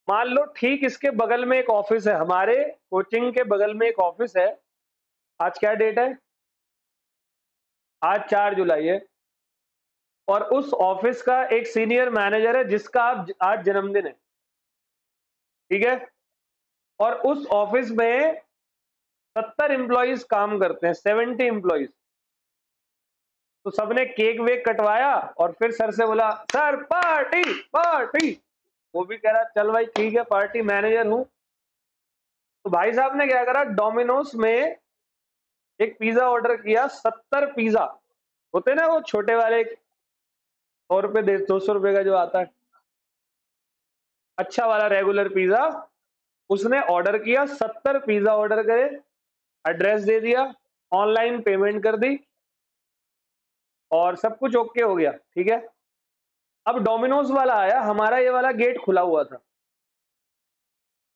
मान लो ठीक इसके बगल में एक ऑफिस है, हमारे कोचिंग के बगल में एक ऑफिस है, आज क्या डेट है? आज 4 जुलाई है, और उस ऑफिस का एक सीनियर मैनेजर है जिसका आज जन्मदिन है, ठीक है, और उस ऑफिस में 70 एम्प्लॉइज काम करते हैं, 70 एम्प्लॉइज। तो सबने केक वेक कटवाया और फिर सर से बोला सर पार्टी पार्टी, वो भी कह रहा चल भाई ठीक है पार्टी, मैनेजर हूं। तो भाई साहब ने क्या करा, डोमिनोज में एक पिज्जा ऑर्डर किया, 70 पिज्जा होते ना वो छोटे वाले, 100 रुपए 200 रुपए का जो आता है, अच्छा वाला रेगुलर पिज्जा, उसने ऑर्डर किया, 70 पिज्जा ऑर्डर करे, एड्रेस दे दिया, ऑनलाइन पेमेंट कर दी और सब कुछ ओके हो गया, ठीक है। अब डोमिनोज वाला आया, हमारा ये वाला गेट खुला हुआ था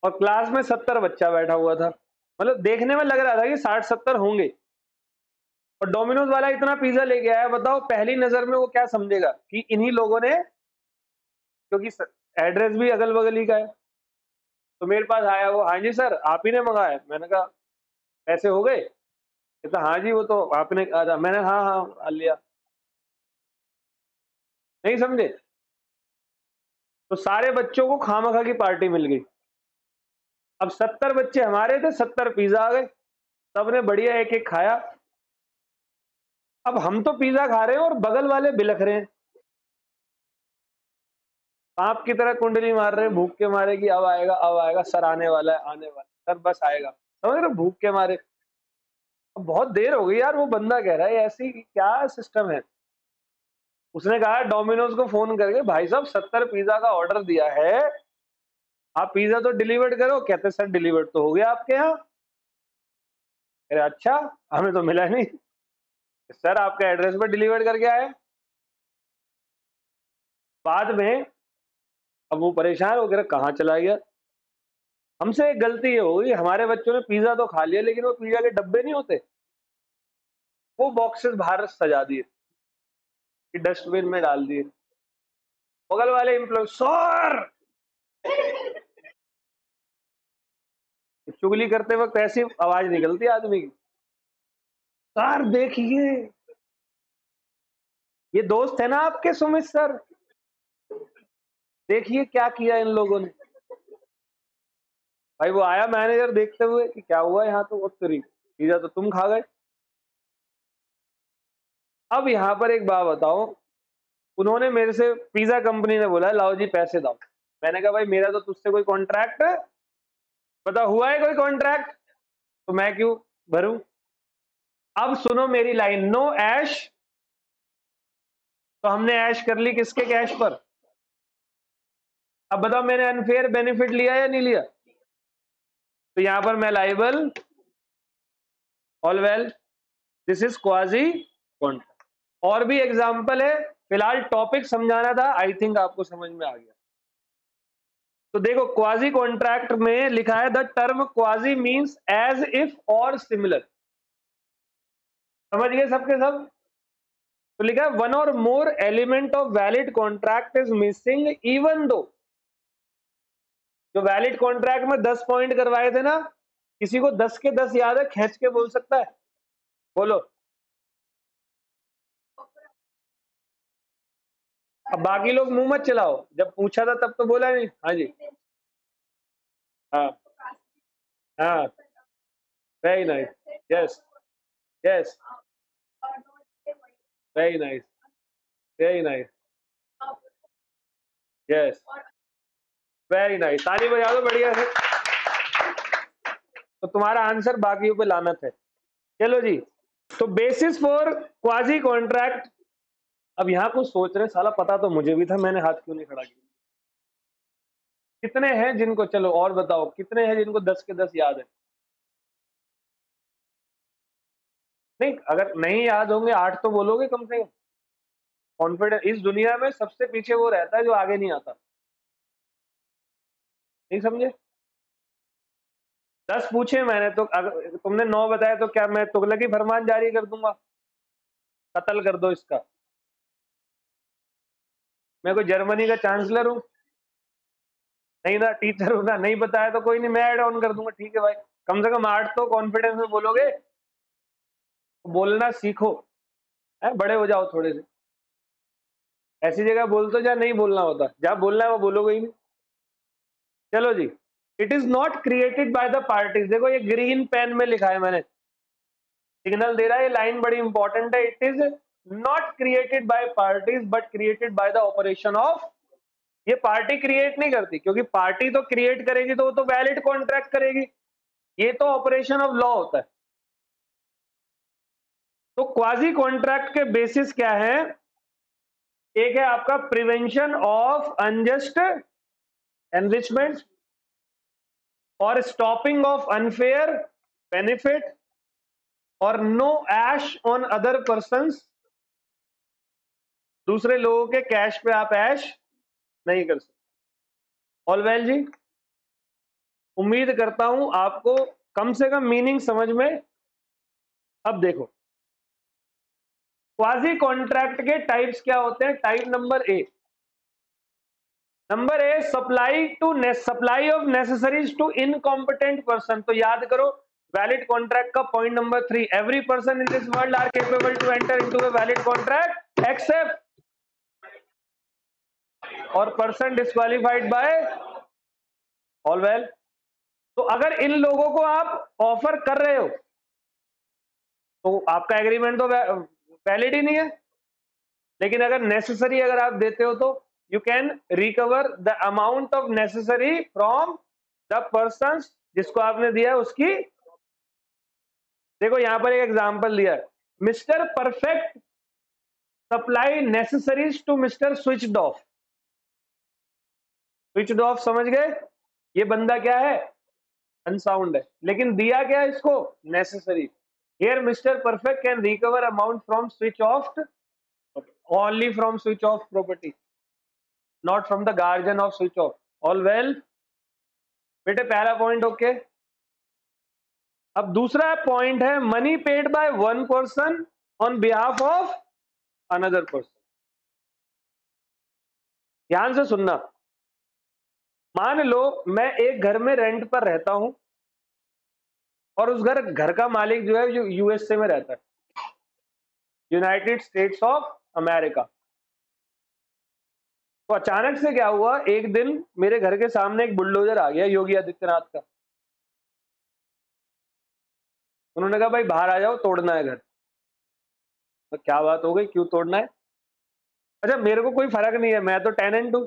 और क्लास में 70 बच्चा बैठा हुआ था, मतलब देखने में लग रहा था कि 60-70 होंगे, और डोमिनोज वाला इतना पिज्जा लेके आया, बताओ पहली नजर में वो क्या समझेगा कि इन्हीं लोगों ने, क्योंकि एड्रेस भी अगल बगल ही का है। तो मेरे पास आया वो, हाँ जी सर आप ही ने मंगाया? मैंने कहा पैसे हो गए? कहता हाँ जी वो तो आपने, मैंने हाँ हाँ लिया। नहीं समझे? तो सारे बच्चों को खामखा की पार्टी मिल गई। अब 70 बच्चे हमारे थे, 70 पिज्जा आ गए, सबने बढ़िया एक एक खाया। अब हम तो पिज्जा खा रहे हैं और बगल वाले बिलख रहे हैं, सांप की तरह कुंडली मार रहे हैं भूख के मारे कि अब आएगा सर, आने वाला है आने वाला है, सर बस आएगा, समझ रहे हो, भूख के मारे। अब बहुत देर हो गई यार, वो बंदा कह रहा है ऐसी क्या सिस्टम है। उसने कहा डोमिनोज को फोन करके, भाई साहब 70 पिज्जा का ऑर्डर दिया है, आप पिज्जा तो डिलीवर करो। कहते सर डिलीवर तो हो गया आपके यहाँ। अरे अच्छा, हमें तो मिला नहीं। सर आपका एड्रेस पर डिलीवर करके आए। बाद में अब वो परेशान हो गया, कहाँ चला गया। हमसे एक गलती ये हो गई, हमारे बच्चों ने पिज्जा तो खा लिया, लेकिन वो पिज्जा के डब्बे नहीं होते, वो बॉक्सेस बाहर सजा दिए, डस्टबिन में डाल दिए। बगल वाले एम्प्लॉय सर, चुगली करते वक्त ऐसी आवाज निकलती है आदमी की, सर देखिए, ये दोस्त है ना आपके सुमित सर, देखिए क्या किया इन लोगों ने। भाई वो आया मैनेजर देखते हुए कि क्या हुआ यहाँ, तो वो पिज्जा तो तुम खा गए। अब यहाँ पर एक बात बताओ, उन्होंने मेरे से, पिज्जा कंपनी ने बोला लाओ जी पैसे दो। मैंने कहा भाई मेरा तो तुझसे कोई कॉन्ट्रैक्ट है, पता हुआ है कोई कॉन्ट्रैक्ट, तो मैं क्यों भरूं। अब सुनो मेरी लाइन, नो ऐश, तो हमने ऐश कर ली किसके कैश पर? अब बताओ मैंने अनफेयर बेनिफिट लिया या नहीं लिया? तो यहां पर मैं liable, all well, this is quasi contract. और भी एग्जांपल है, फिलहाल टॉपिक समझाना था, आई थिंक आपको समझ में आ गया। तो देखो क्वाजी कॉन्ट्रैक्ट में लिखा है the term quasi means as if और सिमिलर, समझ गए सबके सब? तो लिखा है वन और more element of valid contract is missing even though. जो वैलिड कॉन्ट्रैक्ट में 10 पॉइंट करवाए थे ना, किसी को 10 के 10 याद है, खींच के बोल सकता है? बोलो। अब बाकी लोग मुंह मत चलाओ, जब पूछा था तब तो बोला नहीं। हाँ जी। हाँ हाँ, very nice, yes yes, very nice, very nice, yes, very nice, ताली बजा दो बढ़िया से। तो तुम्हारा आंसर बाकियों पे लानत है। चलो जी, तो बेसिस फॉर क्वाजी कॉन्ट्रैक्ट। अब यहां कुछ सोच रहे, साला पता तो मुझे भी था, मैंने हाथ क्यों नहीं खड़ा किया। कितने हैं जिनको, चलो और बताओ, कितने हैं जिनको 10 के 10 याद है? नहीं, अगर नहीं याद होंगे 8 तो बोलोगे कम से कम। कॉन्फिडेंस, इस दुनिया में सबसे पीछे वो रहता है जो आगे नहीं आता। नहीं समझे? 10 पूछे मैंने, तो अगर तुमने 9 बताया तो क्या मैं तुगलकी फरमान जारी कर दूंगा, कत्ल कर दो इसका? मैं कोई जर्मनी का चांसलर हूँ? नहीं ना, टीचर हूँ ना। नहीं बताया तो कोई नहीं, मैं ऐड ऑन कर दूंगा। ठीक है भाई, कम से कम 8 तो कॉन्फिडेंस में बोलोगे। तो बोलना सीखो, है, बड़े हो जाओ थोड़े से। ऐसी जगह बोल दो जहाँ नहीं बोलना होता, जहाँ बोलना है वो बोलोगे ही नहीं। चलो जी, it is not created by the parties. देखो ये ग्रीन पेन में लिखा है मैंने, सिग्नल दे रहा है, ये लाइन बड़ी इंपॉर्टेंट है। It is not created bye parties but created by the operation of. ये पार्टी क्रिएट नहीं करती, क्योंकि पार्टी तो क्रिएट करेगी तो वो तो वैलिड कॉन्ट्रैक्ट करेगी। ये तो ऑपरेशन ऑफ लॉ होता है। तो क्वाजी कॉन्ट्रैक्ट के बेसिस क्या है? एक है आपका प्रिवेंशन ऑफ अनजस्ट एनरिचमेंट और स्टॉपिंग ऑफ अनफेयर बेनिफिट और नो ऐश ऑन अदर पर्संस। दूसरे लोगों के कैश पे आप ऐश नहीं कर सकते। ऑल वेल जी, उम्मीद करता हूं आपको कम से कम मीनिंग समझ में। अब देखो, क्वाजी कॉन्ट्रैक्ट के टाइप्स क्या होते हैं? Type number A, supply of necessaries to incompetent person. तो याद करो, वैलिड कॉन्ट्रैक्ट का point number 3, every person in this world are capable to enter into a valid contract except और person disqualified by. All well, तो अगर इन लोगों को आप ऑफर कर रहे हो तो आपका एग्रीमेंट तो वैलिड ही नहीं है। लेकिन अगर नेसेसरी अगर आप देते हो तो you can recover the amount of necessary from the person जिसको आपने दिया उसकी। देखो यहां पर एक एग्जांपल दिया है, mister perfect supply necessaries to mister switched off. Switched off समझ गए? ये बंदा क्या है? अनसाउंड है, लेकिन दिया क्या है इसको? Necessary. Here mister perfect can recover amount from switch off, only from switch off property, not from the guardian off switch off. All well बेटे, पहला पॉइंट ओके। अब दूसरा पॉइंट है money paid by one person on behalf of another person. ध्यान से सुनना, मान लो मैं एक घर में रेंट पर रहता हूं और उस घर का मालिक जो है यूएसए में रहता है, यूनाइटेड स्टेट्स ऑफ अमेरिका। तो अचानक से क्या हुआ, एक दिन मेरे घर के सामने एक बुलडोजर आ गया योगी आदित्यनाथ का। उन्होंने कहा भाई बाहर आ जाओ, तोड़ना है घर। तो क्या बात हो गई, क्यों तोड़ना है? अच्छा मेरे को कोई फर्क नहीं है, मैं तो टेनेंट हूं।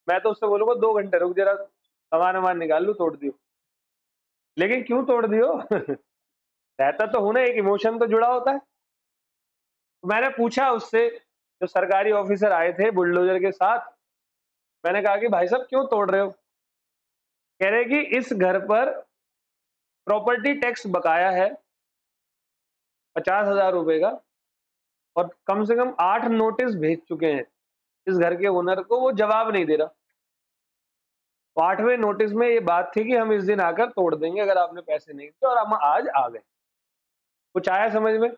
मैं तो उससे बोलूंगा 2 घंटे रुक जरा, सामान वामान निकाल लू, तोड़ दियो। लेकिन क्यों तोड़ दियो? रहता तो हूं ना, एक इमोशन तो जुड़ा होता है। तो मैंने पूछा उससे, जो सरकारी ऑफिसर आए थे बुलडोजर के साथ, मैंने कहा कि भाई साहब क्यों तोड़ रहे हो? कह रहे कि इस घर पर प्रॉपर्टी टैक्स बकाया है 50,000 रुपए का, और कम से कम 8 नोटिस भेज चुके हैं इस घर के ओनर को, वो जवाब नहीं दे रहा। तो 8वें नोटिस में ये बात थी कि हम इस दिन आकर तोड़ देंगे अगर आपने पैसे नहीं दिए, और हम आज आ गए। कुछ आया समझ में?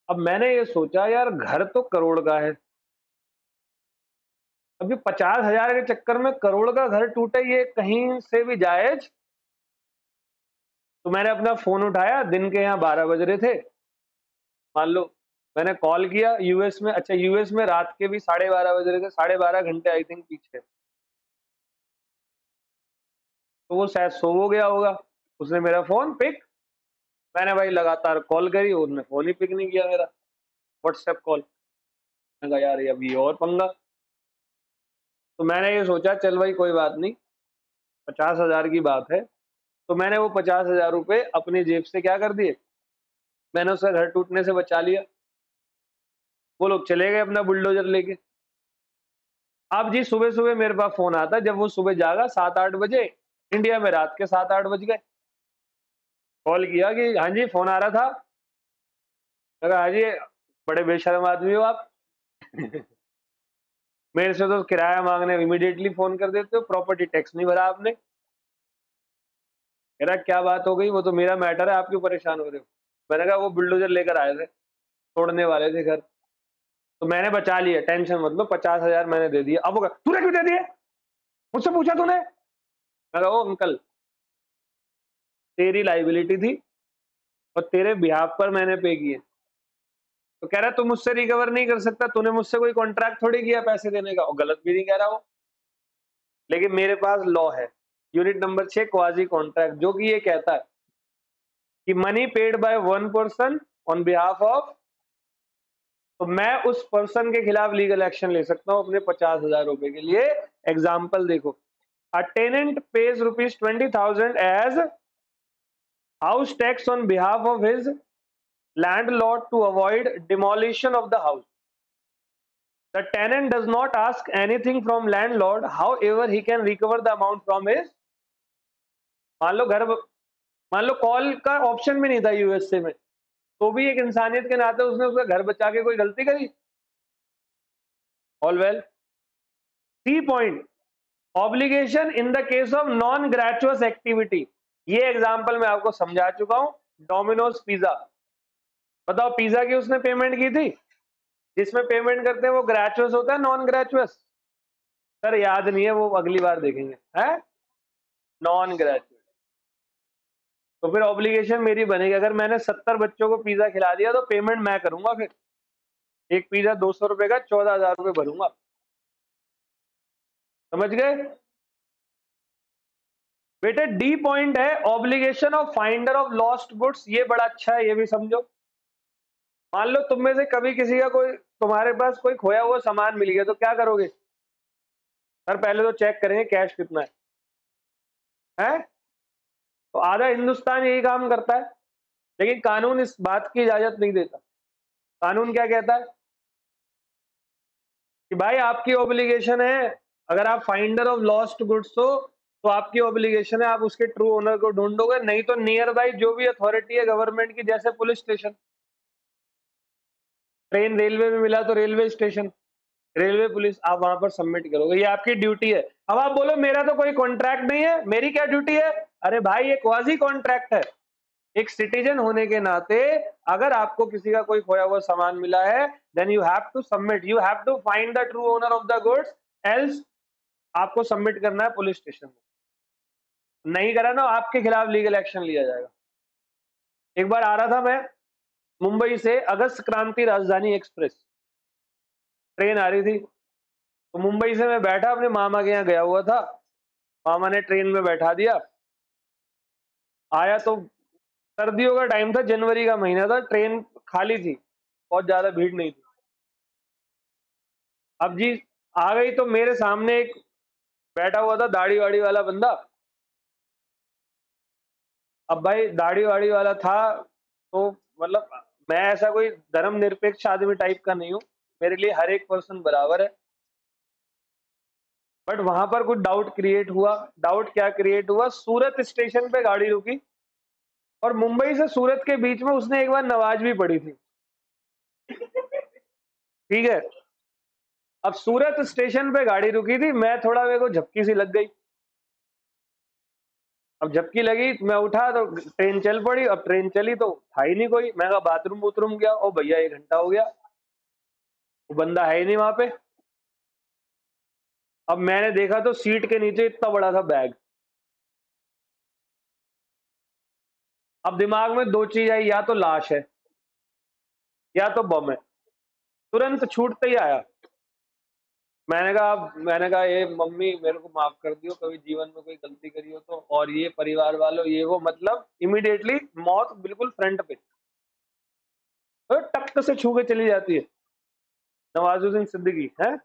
अब मैंने ये सोचा यार घर तो करोड़ का है, अभी 50,000 के चक्कर में करोड़ का घर टूटे, ये कहीं से भी जायज? तो मैंने अपना फोन उठाया, दिन के यहाँ 12 बज रहे थे मान लो, मैंने कॉल किया यूएस में। अच्छा, यूएस में रात के भी 12:30 बज रहे थे, 12.5 घंटे आई थिंक पीछे, तो वो शायद सो हो गया होगा। उसने मेरा फोन पिक, मैंने भाई लगातार कॉल करी, उसने फोन ही पिक नहीं किया मेरा, व्हाट्सएप कॉल। मैंने कहा यार ये अभी और पंगा। तो मैंने ये सोचा चल भाई कोई बात नहीं, 50,000 की बात है, तो मैंने वो 50,000 रुपए अपनी जेब से क्या कर दिए, मैंने उसका घर टूटने से बचा लिया। वो लोग चले गए अपना बुलडोजर लेके। अब जी सुबह सुबह मेरे पास फोन आता, जब वो सुबह जागा 7-8 बजे, इंडिया में रात के 7-8 बज गए। कॉल किया कि हाँ जी फोन आ रहा था। मैं कहा हाँ जी, बड़े बेशर्म आदमी हो आप। मेरे से तो किराया मांगने इमीडिएटली फोन कर देते हो, प्रॉपर्टी टैक्स नहीं भरा आपने। कह रहा क्या बात हो गई, वो तो मेरा मैटर है, आप क्यों परेशान हो रहे हो। मैंने कहा वो बुलडोजर लेकर आए थे, तोड़ने वाले थे घर, तो मैंने बचा लिया, टेंशन मत लो, 50,000 मैंने दे दिया। अब वो तूने क्यों दे दिए, मुझसे पूछा तूने। मैं कहा ओ अंकल, तेरी लाइबिलिटी थी और तेरे बिहाफ पर मैंने पे किए। तो कह रहा तू मुझसे रिकवर नहीं कर सकता, तूने मुझसे कोई कॉन्ट्रैक्ट थोड़ी किया पैसे देने का। और गलत भी नहीं कह रहा वो, लेकिन मेरे पास लॉ है, यूनिट नंबर 6 क्वाजी कॉन्ट्रैक्ट, जो कि ये कहता है कि money paid by one person on behalf of, तो मैं उस पर्सन के खिलाफ लीगल एक्शन ले सकता हूं अपने 50,000 रुपए के लिए। एग्जाम्पल देखो, a tenant pays ₹20,000 as house tax on behalf of his landlord to avoid demolition of the house. The tenant does not ask anything from landlord, however he can recover the amount from his, मान लो घर, मान लो call का option भी नहीं था USA में, तो भी एक इंसानियत के नाते उसने उसका घर बचा के कोई गलती करी। All well. C point, obligation in the case of non gratuitous activity, ये एग्जांपल मैं आपको समझा चुका हूं। डोमिनोज पिज्जा, बताओ पिज्जा की उसने पेमेंट की थी, जिसमें पेमेंट करते हैं वो ग्रेचुअस होता है नॉन ग्रेचुअस? सर याद नहीं है, वो अगली बार देखेंगे। है नॉन ग्रेचुअस, तो फिर ऑब्लिगेशन मेरी बनेगी। अगर मैंने 70 बच्चों को पिज्जा खिला दिया तो पेमेंट मैं करूंगा, फिर एक पिज्जा 200 रुपए का 14,000 रुपए भरूंगा। समझ गए बेटे? डी पॉइंट है obligation of finder of lost goods, ये बड़ा अच्छा है, ये भी समझो। मान लो तुम में से कभी किसी का कोई, तुम्हारे पास कोई खोया हुआ सामान मिल गया, तो क्या करोगे? सर पहले तो चेक करेंगे कैश कितना है? तो आधा हिंदुस्तान यही काम करता है, लेकिन कानून इस बात की इजाजत नहीं देता। कानून क्या कहता है कि भाई आपकी ऑब्लिगेशन है, अगर आप फाइंडर ऑफ लॉस्ट गुड्स हो तो आपकी ऑब्लिगेशन है, आप उसके ट्रू ओनर को ढूंढोगे, नहीं तो नियर बाई जो भी अथॉरिटी है गवर्नमेंट की, जैसे पुलिस स्टेशन, ट्रेन रेलवे में मिला तो रेलवे स्टेशन, रेलवे पुलिस, आप वहां पर सबमिट करोगे, ये आपकी ड्यूटी है। अब आप बोलो मेरा तो कोई कॉन्ट्रैक्ट नहीं है, मेरी क्या ड्यूटी है? अरे भाई ये क्वाजी कॉन्ट्रैक्ट है। एक सिटीजन होने के नाते अगर आपको किसी का कोई खोया हुआ सामान मिला है, then you have to submit, you have to find the true owner of the goods, else आपको सबमिट करना है पुलिस स्टेशन में। नहीं करा ना, आपके खिलाफ लीगल एक्शन लिया जाएगा। एक बार आ रहा था मैं मुंबई से, अगस्त क्रांति राजधानी एक्सप्रेस ट्रेन आ रही थी, तो मुंबई से मैं बैठा, अपने मामा के यहाँ गया हुआ था, मामा ने ट्रेन में बैठा दिया। आया तो सर्दियों का टाइम था, जनवरी का महीना था, ट्रेन खाली थी, बहुत ज्यादा भीड़ नहीं थी। अब जी आ गई तो मेरे सामने एक बैठा हुआ था दाढ़ी वाड़ी वाला बंदा। अब भाई दाढ़ी वाड़ी वाला था, तो मतलब मैं ऐसा कोई धर्मनिरपेक्ष आदमी टाइप का नहीं हूँ, मेरे लिए हर एक पर्सन बराबर है। बट वहां पर कुछ डाउट क्रिएट हुआ। डाउट क्या क्रिएट हुआ? सूरत स्टेशन पे गाड़ी रुकी और मुंबई से सूरत के बीच में उसने एक बार नमाज भी पढ़ी थी। ठीक है, अब सूरत स्टेशन पे गाड़ी रुकी थी, मैं थोड़ा, मेरे को झपकी सी लग गई। अब झपकी लगी, मैं उठा तो ट्रेन चल पड़ी। अब ट्रेन चली तो था ही नहीं कोई। मैं कहा बाथरूम वूथरूम गया, ओ भैया 1 घंटा हो गया, वो बंदा है ही नहीं वहां पे। अब मैंने देखा तो सीट के नीचे इतना बड़ा था बैग। अब दिमाग में 2 चीज आई, या तो लाश है या तो बम है। तुरंत छूटते ही आया। मैंने कहा ये मम्मी मेरे को माफ कर दियो, कभी जीवन में कोई गलती करी हो तो, और ये परिवार वालों ये वो, मतलब इमीडिएटली मौत बिल्कुल फ्रंट पे, तो टक से छू के चली जाती है। नवाजुद्दीन सिद्दीकी है।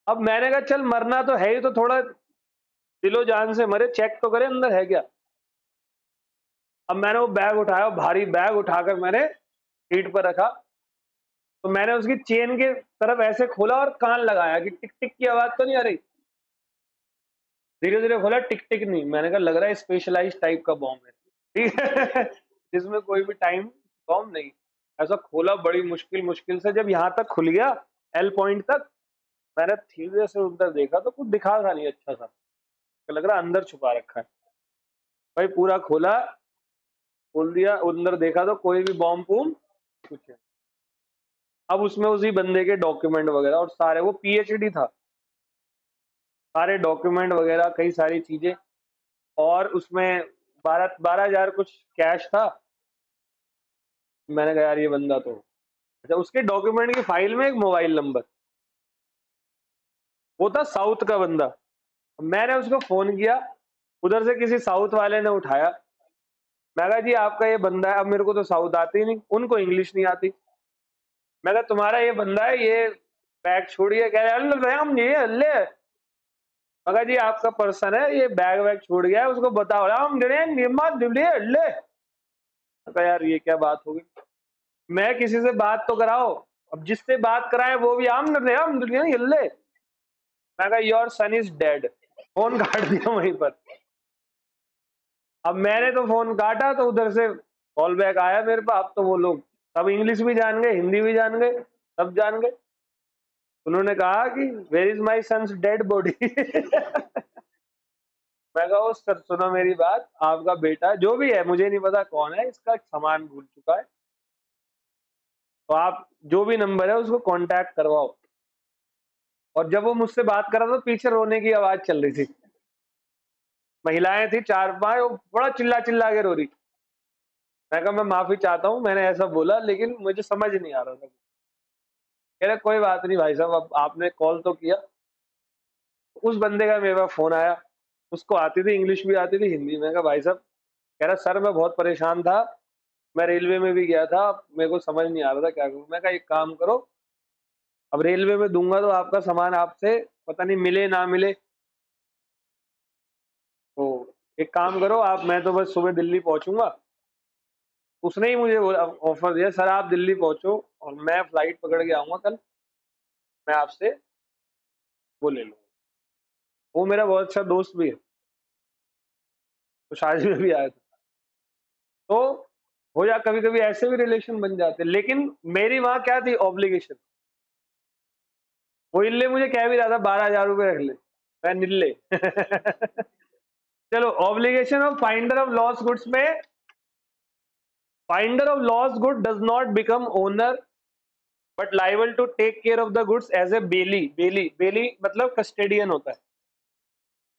अब मैंने कहा चल मरना तो है ही, तो थोड़ा दिलो जान से मरे, चेक तो करे अंदर है क्या। अब मैंने वो बैग उठाया, भारी बैग उठाकर मैंने सीट पर रखा। तो मैंने उसकी चेन के तरफ ऐसे खोला और कान लगाया कि टिक टिक की आवाज तो नहीं आ रही। धीरे धीरे खोला, टिक टिक नहीं। मैंने कहा लग रहा है स्पेशलाइज टाइप का बॉम्ब है, ठीक है जिसमें कोई भी टाइम बॉम्ब नहीं। ऐसा खोला बड़ी मुश्किल मुश्किल से, जब यहाँ तक खुल गया एल पॉइंट तक, मैंने धीरे से उधर देखा तो कुछ दिखा था नहीं अच्छा सा, लग रहा अंदर छुपा रखा है। भाई पूरा खोला, खोल दिया, अंदर देखा तो कोई भी बॉम्ब बूम कुछ है। अब उसमें उसी बंदे के डॉक्यूमेंट वगैरह और सारे, वो पीएचडी था, सारे डॉक्यूमेंट वगैरह कई सारी चीजें, और उसमें 12,000 कुछ कैश था। मैंने कहा यार ये बंदा तो, अच्छा उसके डॉक्यूमेंट की फाइल में एक मोबाइल नंबर, वो था साउथ का बंदा। मैंने उसको फोन किया, उधर से किसी साउथ वाले ने उठाया। मैं कहा जी आपका ये बंदा है। अब मेरे को तो साउथ आती नहीं, उनको इंग्लिश नहीं आती। मैं कहा तुम्हारा ये बंदा है, ये बैग छोड़िए। कह रहे अल्ले हम नहीं अल्ले। मैं कहा जी आपका पर्सन है, ये बैग वैग छोड़ गया है, उसको बताओ। हम अल्ले। कहा यार ये क्या बात होगी, मैं किसी से बात तो कराओ। अब जिससे बात कराए वो भी हम अल्ले। मैं कहा your son is dead. Phone काट दिया वहीं पर। अब मैंने तो फोन काटा तो उधर से कॉल बैक आया मेरे पास। अब तो वो लोग सब इंग्लिश भी जान गए, हिंदी भी जान गए, सब जान गए। उन्होंने कहा कि where is my son's dead body मैं कहा सर सुनो मेरी बात, आपका बेटा जो भी है, मुझे नहीं पता कौन है, इसका सामान भूल चुका है, तो आप जो भी नंबर है उसको कांटेक्ट करवाओ। और जब वो मुझसे बात कर रहा था, पीछे रोने की आवाज चल रही थी, महिलाएं थी 4-5, वो बड़ा चिल्ला चिल्ला के रो रही। मैं कहा मैं माफी चाहता हूँ, मैंने ऐसा बोला लेकिन मुझे समझ नहीं आ रहा था। कह रहे कोई बात नहीं भाई साहब, अब आपने कॉल तो किया। उस बंदे का मेरे पास फोन आया, उसको आती थी इंग्लिश भी आती थी, हिंदी। मैं कहा भाई साहब, कह रहा सर मैं बहुत परेशान था, मैं रेलवे में भी गया था, मेरे को समझ नहीं आ रहा था क्या करूं। मैं कहा एक काम करो, अब रेलवे में दूंगा तो आपका सामान आपसे पता नहीं मिले ना मिले, तो एक काम करो आप, मैं तो बस सुबह दिल्ली पहुंचूंगा। उसने ही मुझे ऑफर दिया, सर आप दिल्ली पहुंचो और मैं फ्लाइट पकड़ के आऊंगा कल, मैं आपसे वो ले लूंगा। वो मेरा बहुत अच्छा दोस्त भी है, तो शादी में भी आया था। तो हो जा, कभी कभी ऐसे भी रिलेशन बन जाते हैं। लेकिन मेरी वहां क्या थी ऑब्लिगेशन, वो इल्ले मुझे कह भी रहा था 12,000 रुपए रख ले, मैं निल्ले चलो obligation of finder of lost goods में, finder of lost good does not become owner but liable to take care of the goods as a bailee. Bailee, bailee मतलब कस्टेडियन होता है।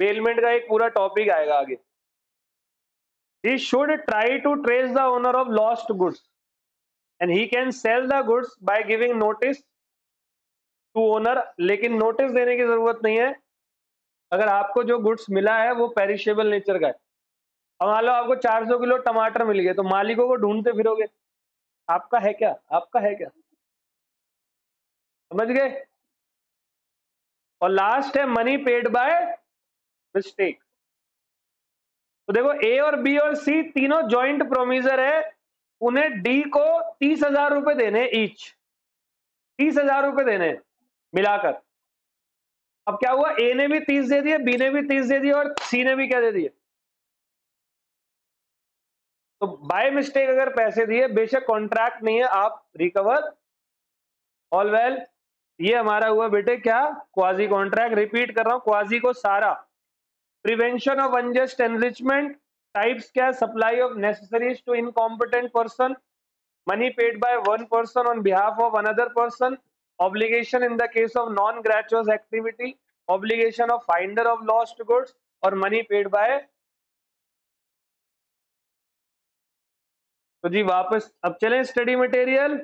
बेलमेंट का एक पूरा टॉपिक आएगा आगे। He should try to trace the owner of lost goods and he can sell the goods by giving notice to owner। लेकिन notice देने की जरूरत नहीं है अगर आपको जो गुड्स मिला है वो पेरिशेबल नेचर का है। अब मान लो आपको 400 किलो टमाटर मिल गए, तो मालिकों को ढूंढते फिरोगे, आपका है क्या, आपका है क्या, समझ गए। और लास्ट है मनी पेड बाय मिस्टेक। तो देखो ए और बी और सी तीनों जॉइंट प्रोमीजर है, उन्हें डी को 30,000 रुपए देने ईच, 30,000 रुपए देने मिलाकर। अब क्या हुआ, ए ने भी 30 दे दिए, बी ने भी 30 दे दिए और सी ने भी क्या दे दिए। तो बाय मिस्टेक अगर पैसे दिए, बेशक कॉन्ट्रैक्ट नहीं है, आप रिकवर ऑल वेल। ये हमारा हुआ बेटे क्या, क्वाजी कॉन्ट्रैक्ट। रिपीट कर रहा हूं, क्वाजी को सारा prevention of unjust enrichment, types क्या है, supply of necessaries to incompetent person, money paid by one person on behalf of another person, obligation in the case of non gratuitous activity, obligation of finder of lost goods, और money paid by। तो जी वापस अब चलें study material.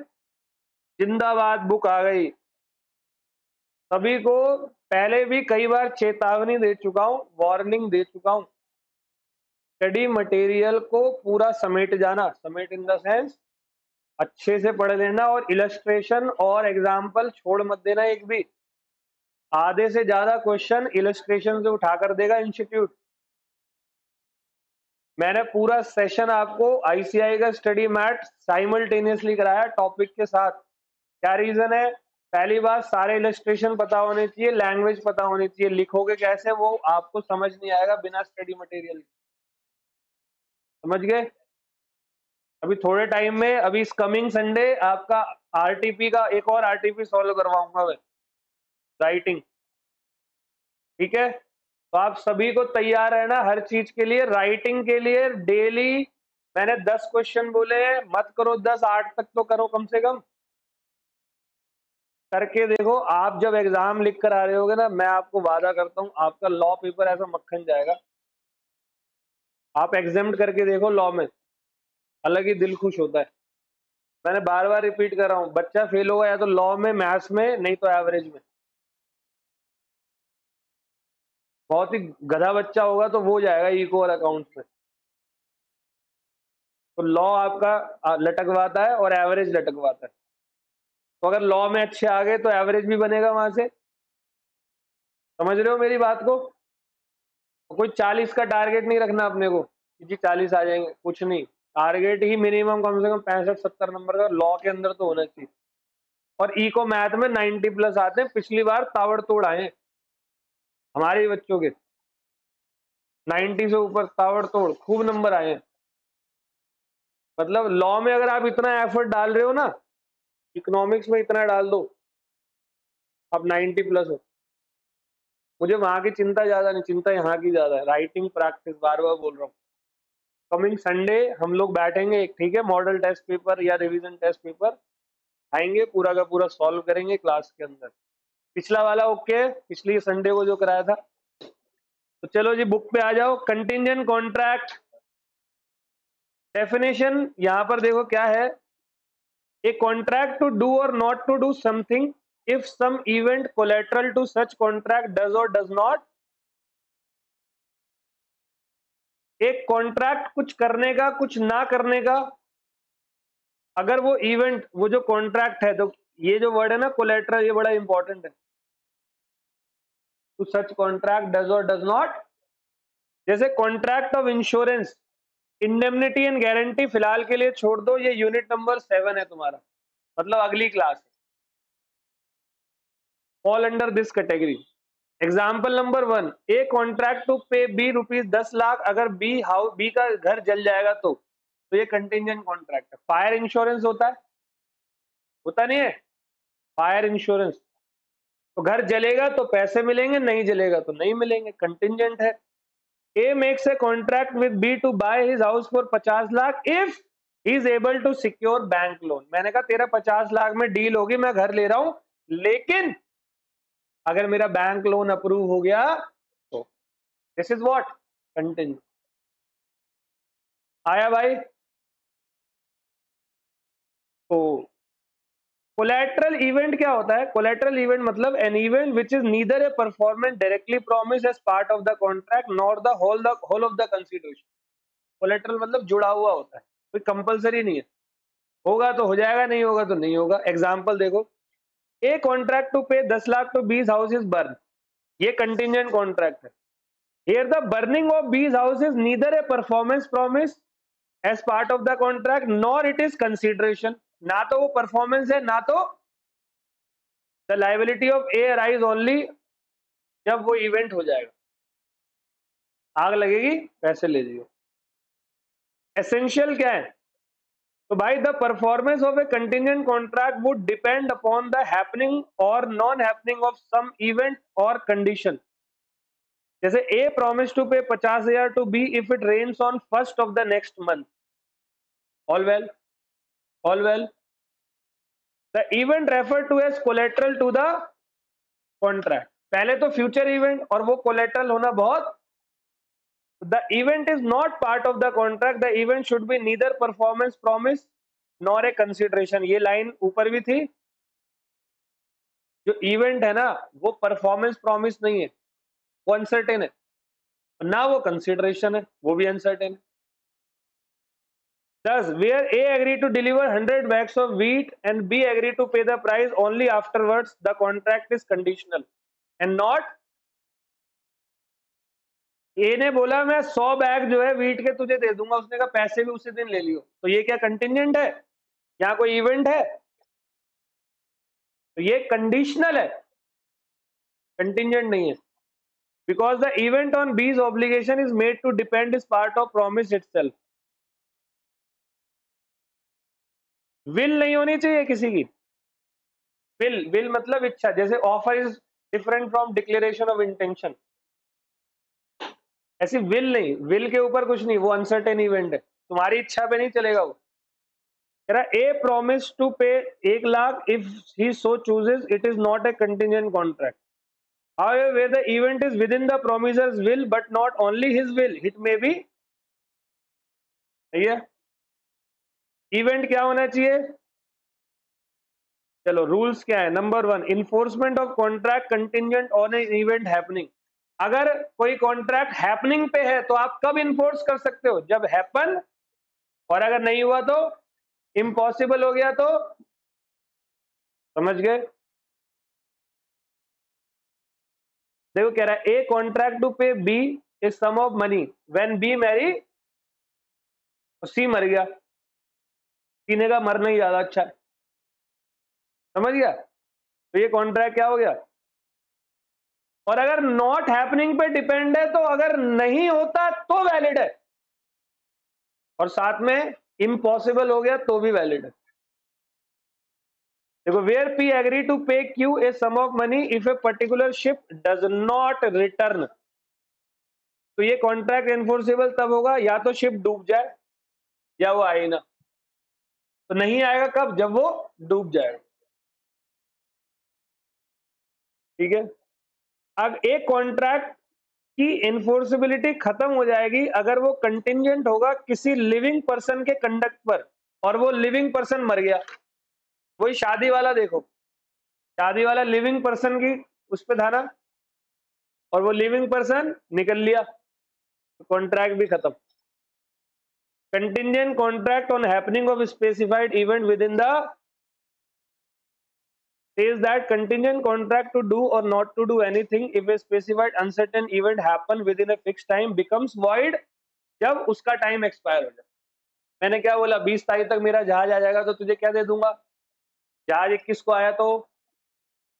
जिंदाबाद book आ गई। सभी को पहले भी कई बार चेतावनी दे चुका हूं, वार्निंग दे चुका हूं। स्टडी मटेरियल को पूरा समेट जाना, समेट इन द सेंस अच्छे से पढ़ लेना, और इलस्ट्रेशन और एग्जाम्पल छोड़ मत देना एक भी। आधे से ज्यादा क्वेश्चन इलस्ट्रेशन से उठा कर देगा इंस्टीट्यूट। मैंने पूरा सेशन आपको आईसीआई का स्टडी मैट साइमल्टेनियसली कराया टॉपिक के साथ। क्या रीजन है? पहली बात, सारे इलस्ट्रेशन पता होने चाहिए, लैंग्वेज पता होनी चाहिए। लिखोगे कैसे वो आपको समझ नहीं आएगा बिना स्टडी मटेरियल। समझ गए? अभी थोड़े टाइम में, अभी इस कमिंग संडे आपका आरटीपी का एक और आरटीपी सॉल्व करवाऊंगा मैं, राइटिंग। ठीक है, तो आप सभी को तैयार रहना हर चीज के लिए। राइटिंग के लिए डेली मैंने 10 क्वेश्चन बोले हैं, मत करो 10, 8 तक तो करो कम से कम। करके देखो, आप जब एग्जाम लिख कर आ रहे होगे ना, मैं आपको वादा करता हूं आपका लॉ पेपर ऐसा मक्खन जाएगा। आप एग्जाम करके देखो लॉ में, अलग ही दिल खुश होता है। मैंने बार बार रिपीट कर रहा हूं, बच्चा फेल होगा या तो लॉ में, मैथ्स में, नहीं तो एवरेज में। बहुत ही गधा बच्चा होगा तो वो जाएगा इको और अकाउंट्स में। तो लॉ आपका लटकवाता है और एवरेज लटकवाता है। तो अगर लॉ में अच्छे आ गए तो एवरेज भी बनेगा वहां से। समझ रहे हो मेरी बात को? तो कोई 40 का टारगेट नहीं रखना अपने को कि जी 40 आ जाएंगे, कुछ नहीं। टारगेट ही मिनिमम कम से कम 65-70 नंबर का लॉ के अंदर तो होना चाहिए। और इको मैथ में 90 प्लस आते हैं। पिछली बार ताबड़तोड़ आए हमारे बच्चों के, 90 से ऊपर ताबड़तोड़ खूब नंबर आए हैं। मतलब लॉ में अगर आप इतना एफर्ट डाल रहे हो ना, इकोनॉमिक्स में इतना डाल दो, आप 90 प्लस हो। मुझे वहां की चिंता ज्यादा नहीं, चिंता यहाँ की ज्यादा है। राइटिंग प्रैक्टिस बार बार बोल रहा हूँ। कमिंग संडे हम लोग बैठेंगे एक, ठीक है, मॉडल टेस्ट पेपर या रिवीजन टेस्ट पेपर आएंगे, पूरा का पूरा सॉल्व करेंगे क्लास के अंदर। पिछला वाला ओके, पिछली संडे को जो कराया था। तो चलो जी बुक पे आ जाओ। कंटिंजेंट कॉन्ट्रैक्ट डेफिनेशन यहां पर देखो क्या है। A contract to do or not to do something if some event collateral to such contract does or does not. एक कॉन्ट्रैक्ट कुछ करने का, कुछ ना करने का, अगर वो इवेंट, वो जो कॉन्ट्रैक्ट है, तो ये जो वर्ड है ना कोलेटरल, ये बड़ा इंपॉर्टेंट है। To such contract does or does not. जैसे contract of insurance, indemnity and guarantee फिलहाल के लिए छोड़ दो, ये यूनिट नंबर 7 है तुम्हारा, मतलब अगली क्लास है। Fall under this category. Example number 1, a contract to pay B ₹10 lakh, अगर बी का घर जल जाएगा तो ये कंटिंजेंट कॉन्ट्रैक्ट है। फायर इंश्योरेंस होता है, होता नहीं है फायर इंश्योरेंस? तो घर जलेगा तो पैसे मिलेंगे, नहीं जलेगा तो नहीं मिलेंगे, कंटिंजेंट है। A makes a contract with B to buy his house for 50 lakh if he is able to secure bank loan. मैंने कहा तेरा 50 लाख में डील होगी, मैं घर ले रहा हूं, लेकिन अगर मेरा बैंक लोन अप्रूव हो गया तो दिस इज व्हाट कंटिन्यू। आया भाई? तो कोलैटरल इवेंट क्या होता है? कोलैटरल इवेंट मतलब an event which is neither a performance directly promise as part of the contract nor the whole of the consideration. Collateral मतलब जुड़ा हुआ होता है, कोई कंपलसरी नहीं है। होगा तो हो जाएगा, नहीं होगा तो नहीं होगा। एग्जाम्पल देखो, ए contract to pay 10 lakh to B's house is burn, ये कंटिंजेंट कॉन्ट्रैक्ट है। Here the burning of B's house is neither a performance promise as part of the contract nor it is consideration. ना तो वो performance है, ना तो the liability of A arise only जब वो इवेंट हो जाएगा, आग लगेगी, पैसे ले जाइए। एसेंशियल क्या है? तो भाई the performance of a contingent contract would depend upon the happening और non happening of some event और कंडीशन। जैसे a promise to pay 50,000 to B if it rains on first of the next month, all well, all well. The event refer to as collateral to the contract, पहले तो future event और वो collateral होना बहुत, the event is not part of the contract, the event should be neither performance promise nor a consideration. ये line ऊपर भी थी, जो इवेंट है ना वो परफॉर्मेंस प्रॉमिस नहीं है, वो अनसर्टेन है, ना वो कंसिडरेशन है, वो भी अनसर्टेन है। Thus, where A agreed to deliver 100 bags of wheat and B agreed to pay the price only afterwards, the contract is conditional and not A ने बोला मैं 100 बैग जो है व्हीट के तुझे दे दूंगा, उसने कहा पैसे भी उसी दिन ले लियो, तो ये क्या कंटिजेंट है? यहाँ कोई इवेंट है? तो ये कंडीशनल है, कंटिजेंट नहीं है। Because the event on which obligation is made to depend is part of promise itself. Will नहीं होनी चाहिए किसी की, विल, विल मतलब इच्छा, जैसे offer is different from declaration of intention, ऐसी विल नहीं, विल के ऊपर कुछ नहीं, वो अनसर्टेन इवेंट है, तुम्हारी इच्छा पे नहीं चलेगा वो। कह रहा ए प्रॉमिस टू पे 1 lakh if he so chooses, it is not a contingent contract. However, where the event is within the promiser's will but not only his will, it may be, सही है। इवेंट क्या होना चाहिए? चलो रूल्स क्या है। Number 1, enforcement of contract contingent on an event happening. अगर कोई कॉन्ट्रैक्ट हैपनिंग पे है तो आप कब इन्फोर्स कर सकते हो? जब हैपन, और अगर नहीं हुआ तो, इम्पॉसिबल हो गया तो, समझ गए? देखो कह रहा है a contract to pay B a sum of money when B marry, C मर गया, सी ने का मरना ही ज्यादा अच्छा है, समझ गया? तो ये कॉन्ट्रैक्ट क्या हो गया? और अगर नॉट हैपनिंग पे डिपेंड है तो अगर नहीं होता तो वैलिड है, और साथ में इम्पॉसिबल हो गया तो भी वैलिड है। देखो where P agree to pay Q a sum of money if a particular ship does not return, तो ये कॉन्ट्रैक्ट एनफोर्सेबल तब होगा या तो शिप डूब जाए या वो आए ना। तो नहीं आएगा कब? जब वो डूब जाएगा, ठीक है। अब एक कॉन्ट्रैक्ट की एनफोर्सेबिलिटी खत्म हो जाएगी अगर वो कंटिजेंट होगा किसी लिविंग पर्सन के कंडक्ट पर, और वो लिविंग पर्सन मर गया। वही शादी वाला, देखो शादी वाला लिविंग पर्सन की उस पे था ना, और वो लिविंग पर्सन निकल लिया, तो कॉन्ट्रैक्ट भी खत्म। Contingent contract on happening of specified event with in the says that contingent contract to do or not to do anything if a specified uncertain event happen within a fixed time becomes void जब उसका time expire हो जाए। मैंने क्या बोला? 20 तारीख तक मेरा जहाज आ जाएगा तो तुझे क्या दे दूंगा? जहाज 21 को आया तो,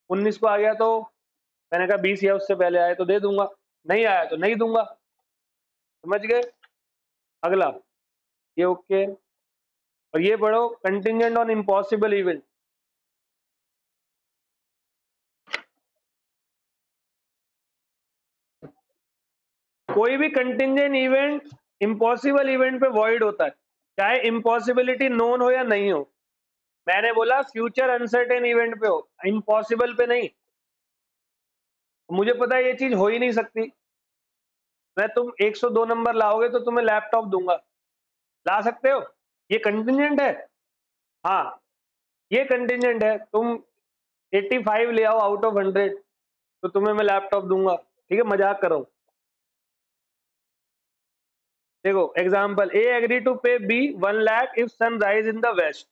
19 को आ गया तो, मैंने कहा 20 या उससे पहले आए तो दे दूंगा, नहीं आया तो नहीं दूंगा, समझ गए? अगला ये ओके, और ये पढ़ो कंटिजेंट ऑन इम्पॉसिबल इवेंट। कोई भी कंटिजेंट इवेंट इम्पॉसिबल इवेंट पे वॉइड होता है, चाहे इम्पॉसिबिलिटी नोन हो या नहीं हो। मैंने बोला फ्यूचर अनसर्टेन इवेंट पे हो, इम्पॉसिबल पे नहीं। मुझे पता है ये चीज हो ही नहीं सकती, मैं तुम 102 नंबर लाओगे तो तुम्हें लैपटॉप दूंगा, ला सकते हो? ये कंटिजेंट है, हाँ ये कंटिजेंट है। तुम 85 ले आओ आउट ऑफ 100 तो तुम्हें मैं लैपटॉप दूंगा, ठीक है, मजाक कर रहा हूं। देखो example, A agree to pay B 1 lakh if sun rise in the west.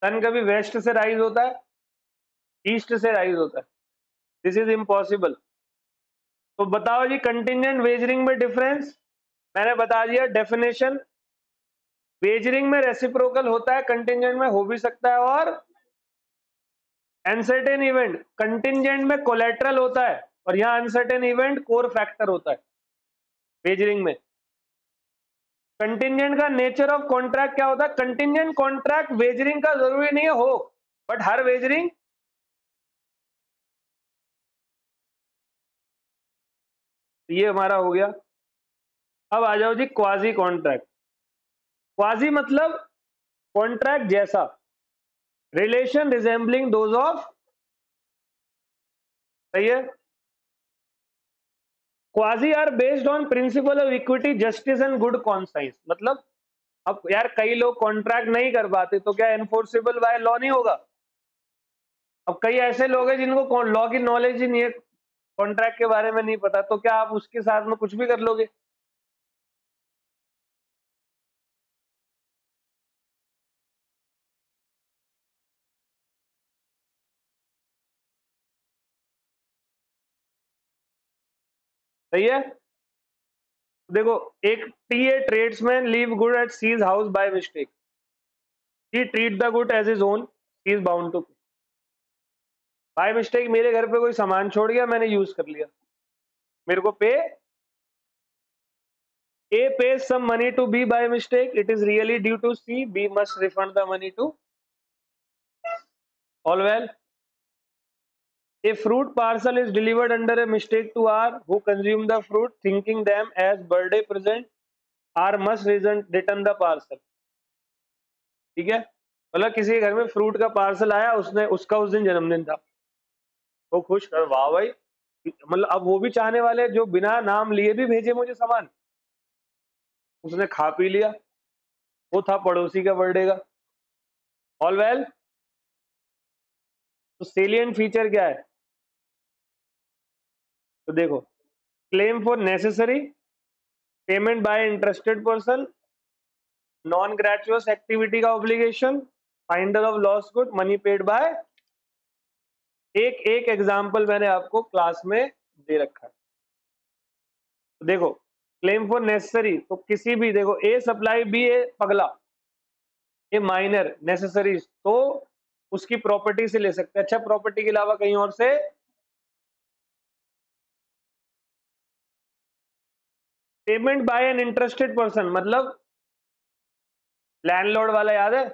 Sun कभी वेस्ट से राइज होता है? ईस्ट से राइज होता है, दिस इज इम्पॉसिबल। तो बताओ जी कंटिजेंट वेजरिंग में डिफरेंस, मैंने बता दिया डेफिनेशन। वेजरिंग में रेसिप्रोकल होता है, कंटिजेंट में हो भी सकता है, और अनसर्टेन इवेंट कंटिजेंट में कोलेट्रल होता है, और यहाँ अनसर्टेन इवेंट कोर फैक्टर होता है वेजरिंग में। कंटिजेंट का नेचर ऑफ कॉन्ट्रैक्ट क्या होता है? कंटिजेंट कॉन्ट्रैक्ट वेजरिंग का जरूरी नहीं है हो, बट हर वेजरिंग ये हमारा हो गया। अब आ जाओ जी क्वाजी कॉन्ट्रैक्ट। क्वाजी मतलब कॉन्ट्रैक्ट जैसा, रिलेशन रिजेंबलिंग दोज ऑफ, सही है। Quasi are based on principle of equity justice and good conscience. मतलब अब यार कई लोग कॉन्ट्रैक्ट नहीं कर पाते तो क्या एनफोर्सेबल बाय लॉ नहीं होगा? अब कई ऐसे लोग हैं जिनको लॉ की नॉलेज ही नहीं है, कॉन्ट्रैक्ट के बारे में नहीं पता, तो क्या आप उसके साथ में कुछ भी कर लोगे? सही है। देखो, एक टी a tradesman leave good at C's house by mistake, he treat the good as his own, he is bound to. By mistake मेरे घर पे कोई सामान छोड़ गया, मैंने यूज कर लिया, मेरे को पे A pays some money to B by mistake. It is really due to C. B must refund the money to all well. A fruit parcel is delivered under a mistake to R, who consume the fruit thinking them as birthday present. R must return the parcel. ठीक है, मतलब किसी के घर में fruit का parcel आया, उसने उसका उस दिन जन्मदिन था, वो खुश कर, वाह भाई, मतलब अब वो भी चाहने वाले जो बिना नाम लिए भी भेजे मुझे सामान, उसने खा पी लिया, वो था पड़ोसी का बर्थडे का। All well. तो सेलिएंट फीचर क्या है? तो देखो, claim for necessary, payment by interested person, non gratuitous activity का obligation, finder of loss good, money paid by. एक एक एग्जांपल मैंने आपको क्लास में दे रखा है। तो देखो, क्लेम फॉर नेसेसरी, तो किसी भी, देखो ए सप्लाई, बी ए पगला, ए माइनर, नेसेसरी तो उसकी प्रॉपर्टी से ले सकते हैं। अच्छा, प्रॉपर्टी के अलावा कहीं और से? Payment by an interested person, मतलब लैंडलॉर्ड वाला याद है,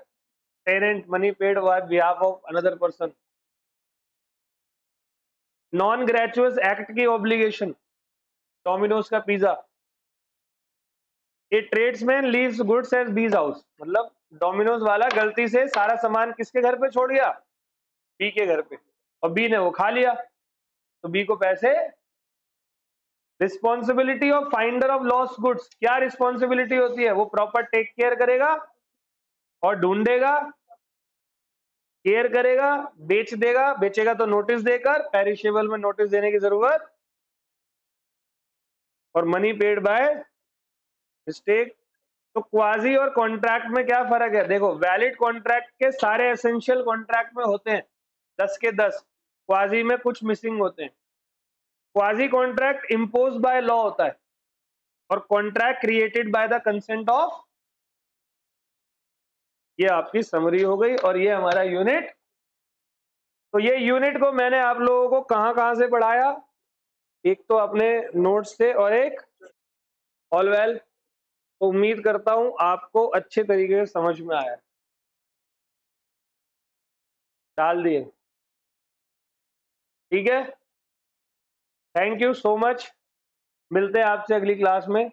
tenant, money paid by behalf of another person. Non gratuitous act की ऑब्लिगेशन, डोमिनोज का pizza. A tradesman leaves goods at B's house, मतलब डोमिनोज वाला गलती से सारा सामान किसके घर पे छोड़ गया? बी के घर पे, और बी ने वो खा लिया, तो बी को पैसे। Responsibility of finder of lost goods, क्या रिस्पॉन्सिबिलिटी होती है? वो प्रॉपर टेक केयर करेगा और ढूंढेगा, केयर करेगा, बेच देगा, बेचेगा तो नोटिस देकर, पेरिशेबल में नोटिस देने की जरूरत, और मनी पेड बाय मिस्टेक। तो क्वाजी और कॉन्ट्रैक्ट में क्या फर्क है? देखो, वैलिड कॉन्ट्रैक्ट के सारे एसेंशियल कॉन्ट्रैक्ट में होते हैं 10 के 10, क्वाजी में कुछ मिसिंग होते हैं। Quasi contract impose by law होता है, और contract created by the consent of. ये आपकी समरी हो गई, और ये हमारा यूनिट। तो ये यूनिट को मैंने आप लोगों को कहां कहां से पढ़ाया? एक तो अपने नोट्स से, और एक ऑल वेल। तो उम्मीद करता हूं आपको अच्छे तरीके से समझ में आया। डाल दिए, ठीक है। थैंक यू सो मच, मिलते हैं आपसे अगली क्लास में।